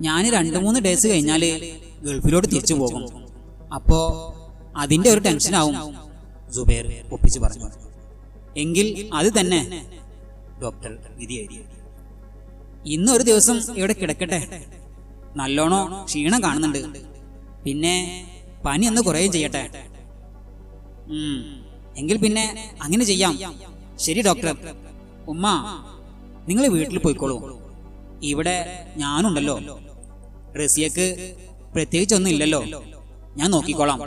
ഞാൻ 2-3 ഡേയ്സ് കഴിഞ്ഞാല് ഗൾഫിലോട്ട് തിരിച്ചു പോകും. അപ്പോ അതിന്റെ ഒരു ടെൻഷനാവും, സുബൈർ ഒപ്പിച്ചു പറഞ്ഞു. എങ്കിൽ അത് തന്നെ, ഡോക്ടർ വിധി എഴുതി. ഇന്നൊരു ദിവസം ഇവിടെ കിടക്കട്ടെ. നല്ലോണം ക്ഷീണം കാണുന്നുണ്ട്. പിന്നെ പനി ഒന്ന് കുറയുകയും ചെയ്യട്ടെ. എങ്കിൽ പിന്നെ അങ്ങനെ ചെയ്യാം. ശരി ഡോക്ടർ. ഉമ്മ, നിങ്ങൾ വീട്ടിൽ പോയിക്കോളൂ. ഇവിടെ ഞാനുണ്ടല്ലോ. റസിയക്ക് പ്രത്യേകിച്ചൊന്നും ഇല്ലല്ലോ, ഞാൻ നോക്കിക്കോളാം.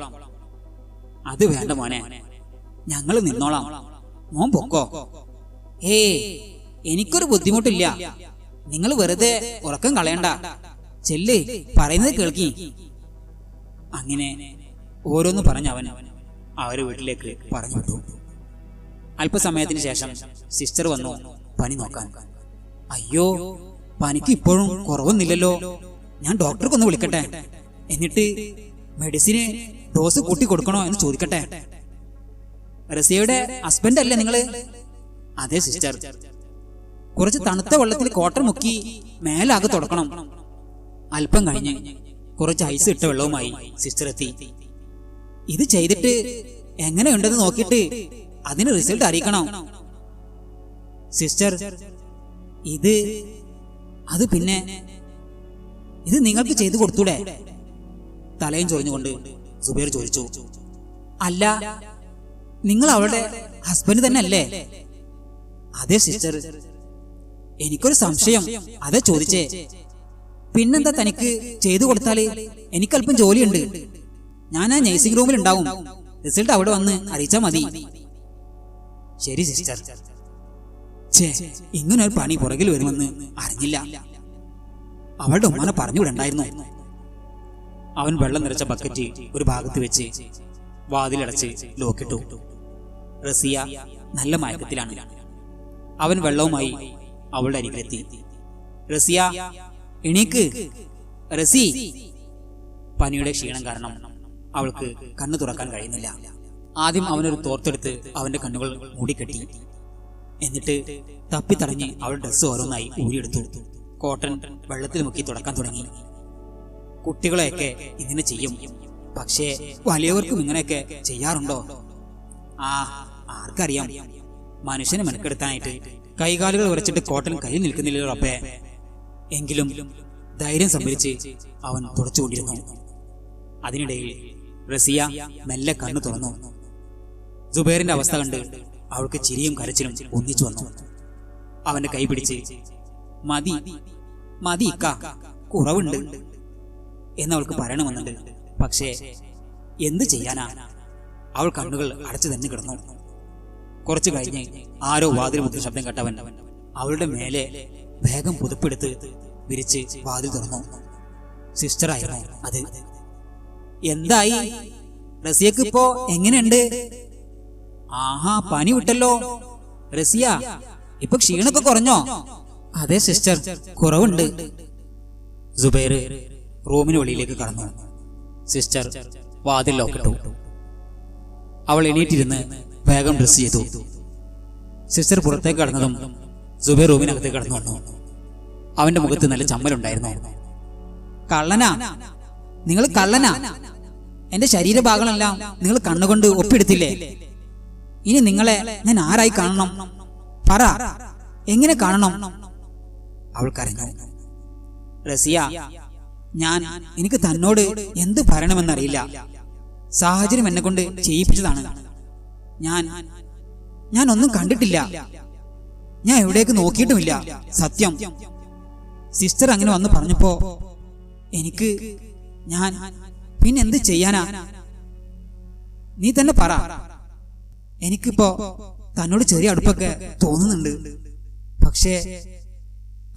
അത് വേണ്ട മോനെ, ഞങ്ങൾ നിന്നോളാം. മോൻ പൊക്കോ. എനിക്കൊരു ബുദ്ധിമുട്ടില്ല. നിങ്ങൾ വെറുതെ ഉറക്കം കളയണ്ട. ചെല്ല്, പറയുന്നത് കേൾക്കി. അങ്ങനെ ഓരോന്ന് പറഞ്ഞവൻ അവരെ വീട്ടിലേക്ക് പറഞ്ഞു വിട്ടു. അല്പസമയത്തിന് ശേഷം സിസ്റ്റർ വന്നു പനി നോക്കാൻ. അയ്യോ, പനിക്ക് ഇപ്പോഴും കുറവൊന്നുമില്ലല്ലോ. ഞാൻ ഡോക്ടർക്കൊന്ന് വിളിക്കട്ടെ, എന്നിട്ട് മെഡിസിന് ഡോസ് കൂട്ടി കൊടുക്കണോ എന്ന് ചോദിക്കട്ടെ. റസിയയുടെ ഹസ്ബൻഡ് അല്ലേ നിങ്ങള്? അതെ സിസ്റ്റർ. കുറച്ച് തണുത്ത വെള്ളത്തിൽ കോട്ടൺ മുക്കി മേലാകെ തുടക്കണം. അല്പം കഴിഞ്ഞ് കുറച്ച് ഐസ് ഇട്ട വെള്ളവുമായി സിസ്റ്റർ എത്തി. ഇത് ചെയ്തിട്ട് എങ്ങനെയുണ്ടെന്ന് നോക്കിയിട്ട് അതിന് റിസൾട്ട് അറിയിക്കണം. സിസ്റ്റർ, അത് പിന്നെ ഇത് നിങ്ങൾക്ക് ചെയ്തു കൊടുത്തൂടെ? തലയും ചൊറിഞ്ഞുകൊണ്ട് സുബൈർ ചോദിച്ചു. അല്ല, നിങ്ങൾ അവളുടെ ഹസ്ബൻഡ് തന്നെ അല്ലേ? അതെ സിസ്റ്റർ. എനിക്കൊരു സംശയം, അതെ ചോദിച്ചേ. പിന്നെന്താ തനിക്ക് ചെയ്തു കൊടുത്താല്? എനിക്കല്പം ജോലിയുണ്ട്. ഞാൻ ആ നഴ്സിംഗ് റൂമിൽ ഉണ്ടാവും. റിസൾട്ട് അവിടെ വന്ന് അറിയിച്ചാൽ മതി. ശരി സിസ്റ്റർ. ഇങ്ങനൊരു പണി പുറകിൽ വരുമെന്ന് അറിഞ്ഞില്ല. അവളുടെ ഉമ്മാനെ പറഞ്ഞു വിടണ്ടായിരുന്നു. അവൻ വെള്ളം നിറച്ച ബക്കറ്റ് ഒരു ഭാഗത്ത് വെച്ച് വാതിലടച്ച് ലോക്കിട്ടു. റസിയ നല്ല മയക്കത്തിലാണ്. അവൻ വെള്ളവുമായി അവളുടെ അരികിലെത്തി. റസിയ, എണീക്ക് റസി. പനിയുടെ ക്ഷീണം കാരണം അവൾക്ക് കണ്ണു തുറക്കാൻ കഴിയുന്നില്ല. ആദ്യം അവനൊരു തോർത്തെടുത്ത് അവന്റെ കണ്ണുകൾ മൂടിക്കെട്ടി. എന്നിട്ട് തപ്പിത്തടഞ്ഞ് അവളുടെ ഡ്രസ്സ് ഓരോന്നായി ഊരിയെടുത്തു. കോട്ടൺ വെള്ളത്തിൽ മുക്കി തുടക്കാൻ തുടങ്ങി. കുട്ടികളെയൊക്കെ ഇങ്ങനെ ചെയ്യും, പക്ഷേ വലിയവർക്കും ഇങ്ങനെയൊക്കെ ചെയ്യാറുണ്ടോ? ആർക്കറിയാം. മനുഷ്യനെ മെനക്കെടുത്താനായിട്ട് കൈകാലുകൾ ഉരച്ചിട്ട് കോട്ടൺ കയ്യിൽ നിൽക്കുന്നില്ലല്ലോ റബ്ബേ. എങ്കിലും ധൈര്യം സംഭരിച്ച് അവൻ തുടച്ചുകൊണ്ടിരുന്നു. അതിനിടയിൽ റസിയ മെല്ലെ കണ്ണു തുറന്നു. സുബൈറിന്റെ അവസ്ഥ കണ്ട് അവൾക്ക് ചിരിയും കരച്ചിലും ഒന്നിച്ചു വന്നു. അവന്റെ കൈ പിടിച്ച് മതി മതി ഇക്ക, കുറവുണ്ട് എന്നവൾക്ക് പറയണമെന്നുണ്ട്. പക്ഷേ എന്ത് ചെയ്യാനാ? അവൾ കണ്ണുകൾ അടച്ചു തന്നെ കിടന്നു. കുറച്ചു കഴിഞ്ഞ് ആരോ വാതിൽ മുട്ടിയ ശബ്ദം കേട്ടവൻ അവളുടെ മേലെ വേഗം പുതുപ്പെടുത്ത് വിരിച്ച് വാതിൽ തുറന്നു. സിസ്റ്ററായിരുന്നു അത്. എന്തായി റസിയക്ക് ഇപ്പോ എങ്ങനെയുണ്ട്? ആഹാ, പനി വിട്ടല്ലോ. റസിയ, ഇപ്പൊ ക്ഷീണൊക്കെ കുറഞ്ഞോ? അതെ സിസ്റ്റർ, കുറവുണ്ട്. സുബൈർ റൂമിന് വെളിയിലേക്ക് കടന്നു. സിസ്റ്റർ വാതിൽ ലോക്കിട്ടു. അവൾ എണീറ്റിരുന്ന് വേഗം ഡ്രസ് ചെയ്തു. സിസ്റ്റർ പുറത്തേക്ക് കടന്നതും സുബൈർ റൂമിനകത്തേക്ക് കടന്നു വന്നു. അവന്റെ മുഖത്ത് നല്ല ചമ്മലുണ്ടായിരുന്നു. കള്ളനാ നിങ്ങൾ, കള്ളനാ. എന്റെ ശരീരഭാഗങ്ങളെല്ലാം നിങ്ങൾ കണ്ണുകൊണ്ട് ഒപ്പിയെടുത്തില്ലേ? ഇനി നിങ്ങളെ ഞാൻ ആരായി കാണണം? പറ, എങ്ങനെ കാണണം? അവൾ കരഞ്ഞു. റസിയ, എനിക്ക് തന്നോട് എന്ത് പറയണമെന്നറിയില്ല. സാഹചര്യം എന്നെ കൊണ്ട് ചെയ്യിപ്പിച്ചതാണ്. ഞാൻ ഒന്നും കണ്ടിട്ടില്ല. ഞാൻ എവിടേക്ക് നോക്കിയിട്ടുമില്ല. സത്യം. സിസ്റ്റർ അങ്ങനെ വന്ന് പറഞ്ഞപ്പോ എനിക്ക് ഞാൻ പിന്നെന്ത് ചെയ്യാനാ? നീ തന്നെ പറ. എനിക്കിപ്പോ തന്നോട് ചെറിയ അടുപ്പൊക്കെ തോന്നുന്നുണ്ട്. പക്ഷേ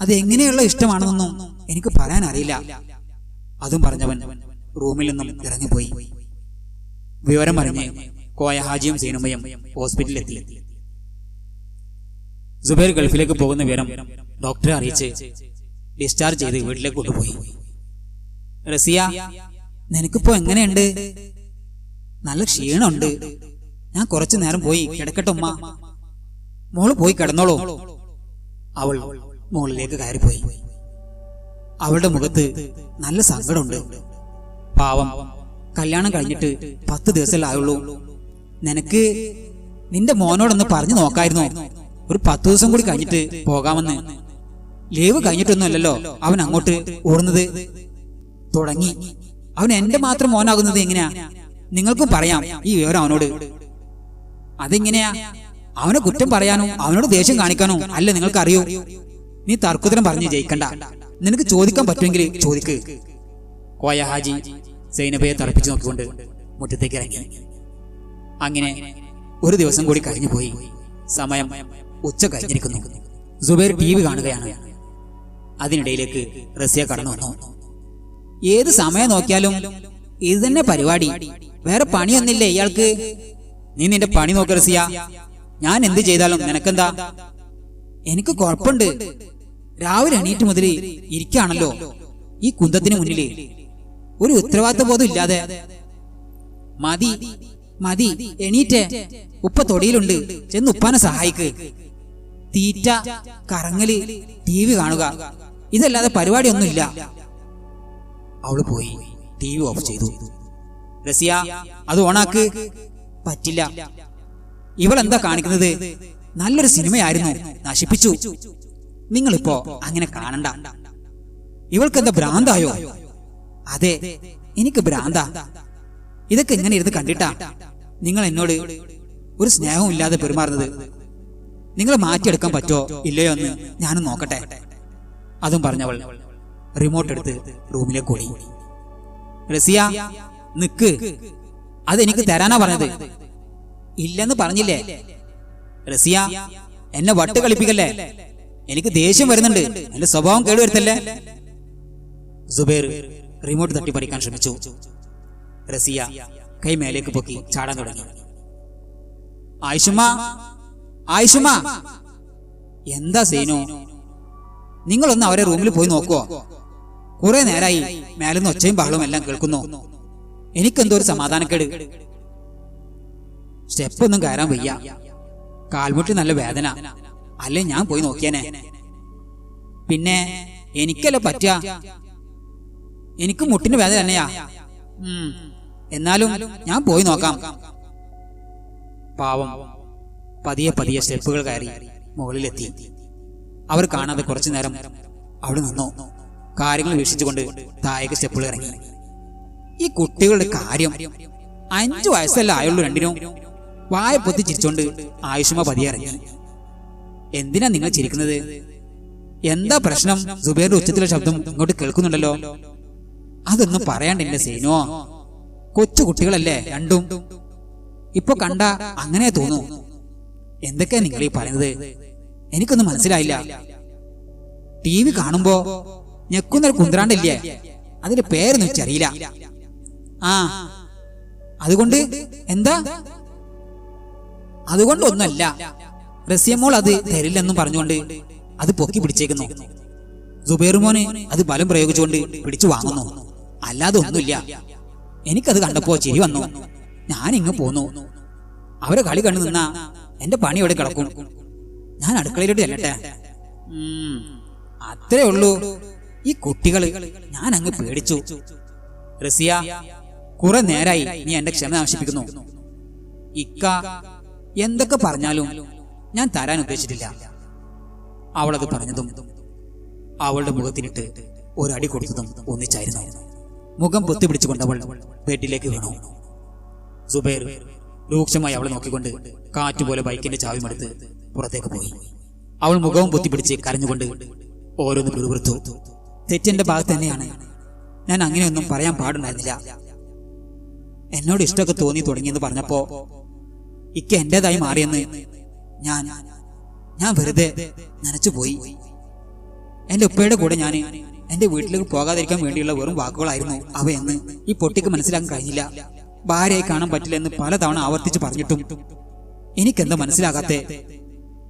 അത് എങ്ങനെയുള്ള ഇഷ്ടമാണെന്നൊന്നും എനിക്ക് പറയാൻ അറിയില്ല. അതും പറഞ്ഞവൻ റൂമിൽ നിന്നും ഇറങ്ങിപ്പോയി. വിവരം അറിഞ്ഞ് കോയ ഹാജിയും സീനുമയും ഹോസ്പിറ്റലിലെത്തി. സുബൈർ ഗൾഫിലേക്ക് പോകുന്ന വിവരം ഡോക്ടറെ അറിയിച്ച് ഡിസ്ചാർജ് ചെയ്ത് വീട്ടിലേക്ക് കൊണ്ടുപോയി. റസിയ, നിനക്കിപ്പോ എങ്ങനെയുണ്ട്? നല്ല ക്ഷീണമുണ്ട്. ഞാൻ കുറച്ചു നേരം പോയി കിടക്കട്ടെ ഉമ്മ? മോള് പോയി കിടന്നോളൂ. അവൾ മുകളിലേക്ക് കയറിപ്പോയി. അവളുടെ മുഖത്ത് നല്ല സങ്കടമുണ്ട്. പാവം, കല്യാണം കഴിഞ്ഞിട്ട് 10 ദിവസമല്ലേ ആയുള്ളൂ. നിനക്ക് നിന്റെ മോനോടൊന്ന് പറഞ്ഞു നോക്കായിരുന്നോ? ഒരു 10 ദിവസം കൂടി കഴിഞ്ഞിട്ട് പോകാമെന്ന്. ലീവ് കഴിഞ്ഞിട്ടൊന്നുമല്ലല്ലോ അവൻ അങ്ങോട്ട് ഓടുന്നത്. തുടങ്ങി. അവൻ എന്റെ മാത്രം മോനാകുന്നത് എങ്ങനെയാ? നിങ്ങൾക്കും പറയാം ഈ വിവരം അവനോട്. അതെങ്ങനെയാ? അവനെ കുറ്റം പറയാനോ അവനോട് ദേഷ്യം കാണിക്കാനോ അല്ല നിങ്ങൾക്കറിയൂ. നീ തർക്കുത്തരം പറഞ്ഞ് ജയിക്കണ്ട. നിനക്ക് ചോദിക്കാൻ പറ്റുമെങ്കിൽ ചോദിക്ക്. കോയ ഹാജി സൈനബയെ തറപ്പിച്ചു നോക്കിക്കൊണ്ട് മുറ്റത്തേക്ക് ഇറങ്ങി. അങ്ങനെ ഒരു ദിവസം കൂടി കഴിഞ്ഞു പോയി. സമയം ഉച്ച കഴിഞ്ഞിരിക്കുന്നു. സുബൈർ TV കാണുകയാണ്. അതിനിടയിലേക്ക് റസിയ കടന്നു വന്നു. ഏത് സമയം നോക്കിയാലും ഇത് തന്നെ പരിപാടി. വേറെ പണിയൊന്നില്ലേ ഇയാൾക്ക്? നീ നിന്റെ പണി നോക്ക് റസിയ. ഞാൻ എന്ത് ചെയ്താലും നിനക്കെന്താ? എനിക്ക് കുഴപ്പമുണ്ട്. രാവിലെ എണീറ്റ് മുതൽ ഇരിക്കുകയാണല്ലോ ഈ കുന്തത്തിന് മുന്നില്. ഒരു ഉത്തരവാദിത്ത ബോധം ഇല്ലാതെ. മതി മതി, എണീറ്റ്. ഉപ്പ തൊടിയിലുണ്ട്, ചെന്ന് ഉപ്പാനെ സഹായിക്ക്. തീറ്റ, കറങ്ങല്, TV കാണുക, ഇതല്ലാതെ പരിപാടിയൊന്നുമില്ല. അവള് പോയി TV ഓഫ് ചെയ്തു. റസിയ, അത് ഓണാക്ക്. പറ്റില്ല. ഇവളെന്താ കാണിക്കുന്നത്? നല്ലൊരു സിനിമയായിരുന്നു, നശിപ്പിച്ചു. നിങ്ങളിപ്പോ അങ്ങനെ കാണണ്ട. ഇവൾക്കെന്താ ഭ്രാന്തായോ? അതെ, എനിക്ക് ഭ്രാന്ത. ഇതൊക്കെ ഇങ്ങനെ ഇരുന്ന് കണ്ടിട്ടാ നിങ്ങൾ എന്നോട് ഒരു സ്നേഹവും ഇല്ലാതെ പെരുമാറുന്നത്. നിങ്ങളെ മാറ്റിയെടുക്കാൻ പറ്റോ ഇല്ലയോ എന്ന് ഞാനും നോക്കട്ടെ. അതും പറഞ്ഞവൾ റിമോട്ട് എടുത്ത് റൂമിലേക്ക് ഓടി. റസിയ, നിക്ക്. അതെനിക്ക് തരാനാ പറഞ്ഞത്. ഇല്ലെന്ന് പറഞ്ഞില്ലേ? റസിയ, എന്നെ വട്ട് കളിപ്പിക്കല്ലേ. എനിക്ക് ദേഷ്യം വരുന്നുണ്ട്. എന്റെ സ്വഭാവം കേടുവരുത്തല്ലേ. സുബൈർ റിമോട്ട് തട്ടിപ്പറിക്കാൻ ശ്രമിച്ചു. റസിയ കൈ മേലേക്ക് പൊക്കി ചാടാൻ തുടങ്ങി. ആയിഷുമ്മ, ആയിഷുമ്മ! എന്താ സീനു? നിങ്ങളൊന്ന് അവരെ റൂമിൽ പോയി നോക്കുവോ? കുറെ നേരായി മേലെന്ന് ഒച്ചയും ബഹളവും എല്ലാം കേൾക്കുന്നു. എനിക്കെന്തോ ഒരു സമാധാനക്കേട്. സ്റ്റെപ്പൊന്നും കയറാൻ വയ്യ. കാൽമുട്ടി നല്ല വേദന. അല്ലേ ഞാൻ പോയി നോക്കിയേനെ. പിന്നെ എനിക്കല്ല പറ്റുക. എനിക്ക് മുട്ടിന് വേദന തന്നെയാ. എന്നാലും ഞാൻ പോയി നോക്കാം. പാവം പതിയെ പതിയെ സ്റ്റെപ്പുകൾ കയറി മുകളിലെത്തി. അവർ കാണാതെ കുറച്ചു നേരം അവിടെ നിന്നു. കാര്യങ്ങൾ വീക്ഷിച്ചുകൊണ്ട് താഴേക്ക് സ്റ്റെപ്പുകൾ ഇറങ്ങി. ഈ കുട്ടികളുടെ കാര്യം, 5 വയസ്സല്ല ആയുള്ളൂ രണ്ടിനും. വായ പൊത്തി ചിരിച്ചോണ്ട് ആയിഷുമ്മ പതിയെ ഇറങ്ങി. എന്തിനാ നിങ്ങൾ ചിരിക്കുന്നത്? എന്താ പ്രശ്നം? സുബൈറിന്റെ ഉച്ചത്തിലെ ശബ്ദം ഇങ്ങോട്ട് കേൾക്കുന്നുണ്ടല്ലോ. അതൊന്നും പറയാണ്ടില്ല സീനോ. കൊച്ചു കുട്ടികളല്ലേ രണ്ടും. ഇപ്പൊ കണ്ട അങ്ങനെ തോന്നൂ. എന്തൊക്കെയാ നിങ്ങൾ ഈ പറയുന്നത്? എനിക്കൊന്നും മനസ്സിലായില്ല. TV കാണുമ്പോ ഞെക്കുന്നൊരു കുന്ത്രാണ്ടില്ലേ, അതിന്റെ പേരൊന്നും വെച്ചറിയില്ല. ആ അതുകൊണ്ട് എന്താ? അതുകൊണ്ടൊന്നുമല്ല. റസിയമോൾ അത് തരില്ലെന്നും പറഞ്ഞുകൊണ്ട് അത് പൊക്കി പിടിച്ചേക്കുന്നു. സുബൈർ മോന് അത് ബലം പ്രയോഗിച്ചുകൊണ്ട് പിടിച്ചു വാങ്ങുന്നു. അല്ലാതെ ഒന്നുമില്ല. എനിക്കത് കണ്ടപ്പോ ചിരി വന്നു. ഞാനിങ്ങ് പോന്നു. അവരെ കളി കണ്ടു നിന്നാ എന്റെ പണി എവിടെ കിടക്കും. ഞാൻ അടുക്കളയിലോട്ട് ചെല്ലട്ടെ. അത്രേ ഉള്ളൂ. ഈ കുട്ടികള്, ഞാൻ അങ്ങ് പേടിച്ചു. റസിയ, കുറെ നേരായി നീ എന്റെ ക്ഷമ ആവശ്യപ്പിക്കുന്നു. ഇക്ക എന്തൊക്കെ പറഞ്ഞാലും ഞാൻ തരാൻ ഉദ്ദേശിച്ചിട്ടില്ല. അവളത് പറഞ്ഞതും അവളുടെ മുഖത്തിനിട്ട് ഒരടി കൊടുത്തതും ഒന്നിച്ചായിരുന്നു. മുഖം പൊത്തിപ്പിടിച്ചുകൊണ്ടവൾ ബെഡിലേക്ക് വീണു. സുബൈർ രൂക്ഷമായി അവളെ നോക്കിക്കൊണ്ട് കാറ്റുപോലെ ബൈക്കിന്റെ ചാവിമെടുത്ത് പുറത്തേക്ക് പോയി. അവൾ മുഖവും പൊത്തിപ്പിടിച്ച് കരഞ്ഞുകൊണ്ട് ഓരോന്ന് പിറുപിറുത്തു. തെറ്റെന്റെ ഭാഗത്ത് തന്നെയാണ്. ഞാൻ അങ്ങനെയൊന്നും പറയാൻ പാടുണ്ടായിരുന്നില്ല. എന്നോട് ഇഷ്ടമൊക്കെ തോന്നി തുടങ്ങിയെന്ന് പറഞ്ഞപ്പോ ഇക്ക എന്റേതായി മാറിയെന്ന് ഞാൻ വെറുതെ നനച്ചുപോയി. എന്റെ ഉപ്പയുടെ കൂടെ ഞാൻ എന്റെ വീട്ടിലേക്ക് പോകാതിരിക്കാൻ വേണ്ടിയുള്ള വെറും വാക്കുകളായിരുന്നു അവയെന്ന് ഈ പൊട്ടിക്ക് മനസ്സിലാക്കാൻ കഴിഞ്ഞില്ല. ഭാര്യയായി കാണാൻ പറ്റില്ല എന്ന് പലതവണ ആവർത്തിച്ച് പറഞ്ഞിട്ടും എനിക്കെന്താ മനസ്സിലാകാത്തെ?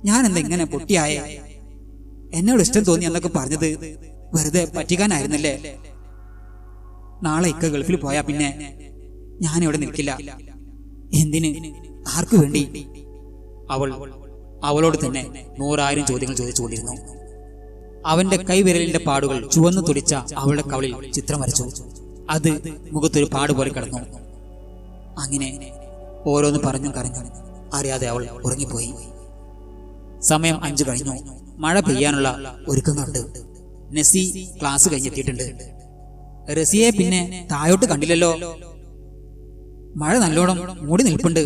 ഞാൻ എന്താ ഇങ്ങനെ പൊട്ടിയായേ? എന്നോട് ഇഷ്ടം തോന്നി എന്നൊക്കെ പറഞ്ഞത് വെറുതെ പറ്റിക്കാനായിരുന്നല്ലേ? നാളെ ഇക്ക ഗൾഫിൽ പോയാ പിന്നെ ഞാനിവിടെ നിൽക്കില്ല. എന്തിന്? ആർക്കു വേണ്ടി? അവളോട് തന്നെ 100,000 ചോദ്യങ്ങൾ ചോദിച്ചുകൊണ്ടിരുന്നു. അവന്റെ കൈവിരലിന്റെ പാടുകൾ ചുവന്നു തുടിച്ച അവളുടെ കവളിൽ ചിത്രം വരച്ചു. അത് മുഖത്തൊരു പാടുപോലെ കിടന്നു. അങ്ങനെ ഓരോന്ന് പറഞ്ഞും കരഞ്ഞും അറിയാതെ അവൾ ഉറങ്ങിപ്പോയി. സമയം 5 കഴിഞ്ഞു. മഴ പെയ്യാനുള്ള ഒരുക്കങ്ങളുണ്ട്. നസി ക്ലാസ് കഴിഞ്ഞെത്തിയിട്ടുണ്ട്. റസിയെ പിന്നെ താഴോട്ട് കണ്ടില്ലല്ലോ. മഴ നല്ലോണം മൂടി നിൽപ്പുണ്ട്.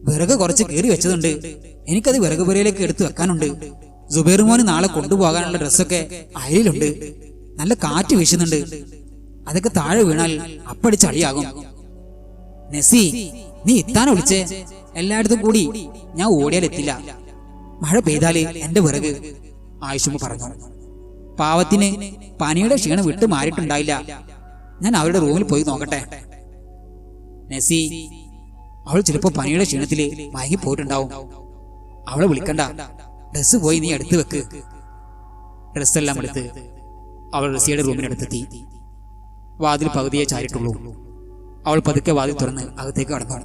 വിറക് കുറച്ച് കീറി വെച്ചതുണ്ട്. എനിക്കത് വിറക് പുരയിലേക്ക് എടുത്തു വെക്കാനുണ്ട്. സുബൈർ മോന് നാളെ കൊണ്ടുപോകാനുള്ള ഡ്രസ്സൊക്കെ അയലിലുണ്ട്. നല്ല കാറ്റ് വീശുന്നുണ്ട്. അതൊക്കെ താഴെ വീണാൽ അപ്പടി ചളിയാകും. നസി, നീ ഇത്താനെ വിളിച്ചേ. എല്ലായിടത്തും കൂടി ഞാൻ ഓടിയാൽ എത്തില്ല. മഴ പെയ്താല് എന്റെ വിറക്. ആയിഷുമ്മ പറഞ്ഞു. പാവത്തിന് പനിയുടെ ക്ഷീണം വിട്ടു മാറിയിട്ടുണ്ടായില്ല. ഞാൻ അവരുടെ റൂമിൽ പോയി നോക്കട്ടെ. നസി, അവൾ ചിലപ്പോ പനിയുടെ ക്ഷീണത്തില് മയങ്ങി പോയിട്ടുണ്ടാവും. അവളെ വിളിക്കണ്ട. ഡ്രസ് പോയി നീ എടുത്തു വെക്ക്. ഡ്രസ്സെല്ലാം എടുത്ത് അവൾ റസിയുടെ റൂമിനടുത്തെത്തി. വാതിൽ പകുതിയെ ചാരിട്ടുള്ളൂ. അവൾ പതുക്കെ വാതിൽ തുറന്ന് അകത്തേക്ക് കടന്നു.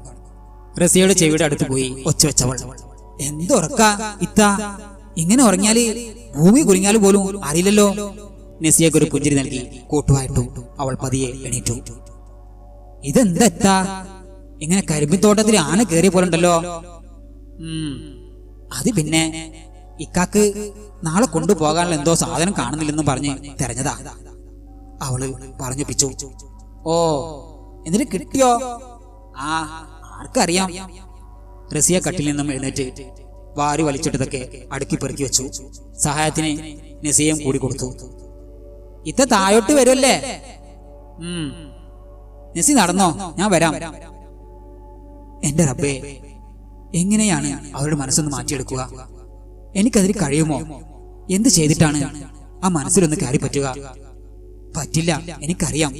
റസിയുടെ ചെവിയുടെ അടുത്ത് പോയി ഒച്ച വെച്ചവൾ, എന്തുറക്ക ഇത്ത? ഇങ്ങനെ ഉറങ്ങിയാല് ഭൂമി കുലുങ്ങിയാലും പോലും അറിയില്ലല്ലോ. നസിയക്ക് ഒരു പുഞ്ചിരി നൽകി കൂട്ടുവായിട്ടു അവൾ പതിയെ എണീറ്റു. ഇതെന്താ ഇങ്ങനെ കരിമ്പിത്തോട്ടത്തിൽ ആന കയറിയ പോലെ ഉണ്ടല്ലോ? അത് പിന്നെ ഇക്കാക്ക് നാളെ കൊണ്ടുപോകാനുള്ള എന്തോ സാധനം കാണുന്നില്ലെന്ന് പറഞ്ഞ് തെരഞ്ഞതാ. അവള് പറഞ്ഞൊപ്പിച്ചു. ഓ, എന്നിട്ട് കിട്ടിയോ? ആർക്കറിയാം. റസിയ കട്ടിൽ നിന്നും എഴുന്നേറ്റ് വാരി വലിച്ചിട്ടതൊക്കെ അടുക്കി പെറുക്കി വെച്ചു. സഹായത്തിന് നസിയയും കൂടി കൊടുത്തു. ഇത്ത താഴോട്ട് വരുമല്ലേ? നസി നടന്നോ, ഞാൻ വരാം. എന്റെ റബ്ബേ, എങ്ങനെയാണ് അവരുടെ മനസ്സൊന്ന് മാറ്റിയെടുക്കുക? എനിക്കതിന് കഴിയുമോ? എന്ത് ചെയ്തിട്ടാണ് ആ മനസ്സിലൊന്ന് കയറി പറ്റുക? പറ്റില്ല, എനിക്കറിയാം.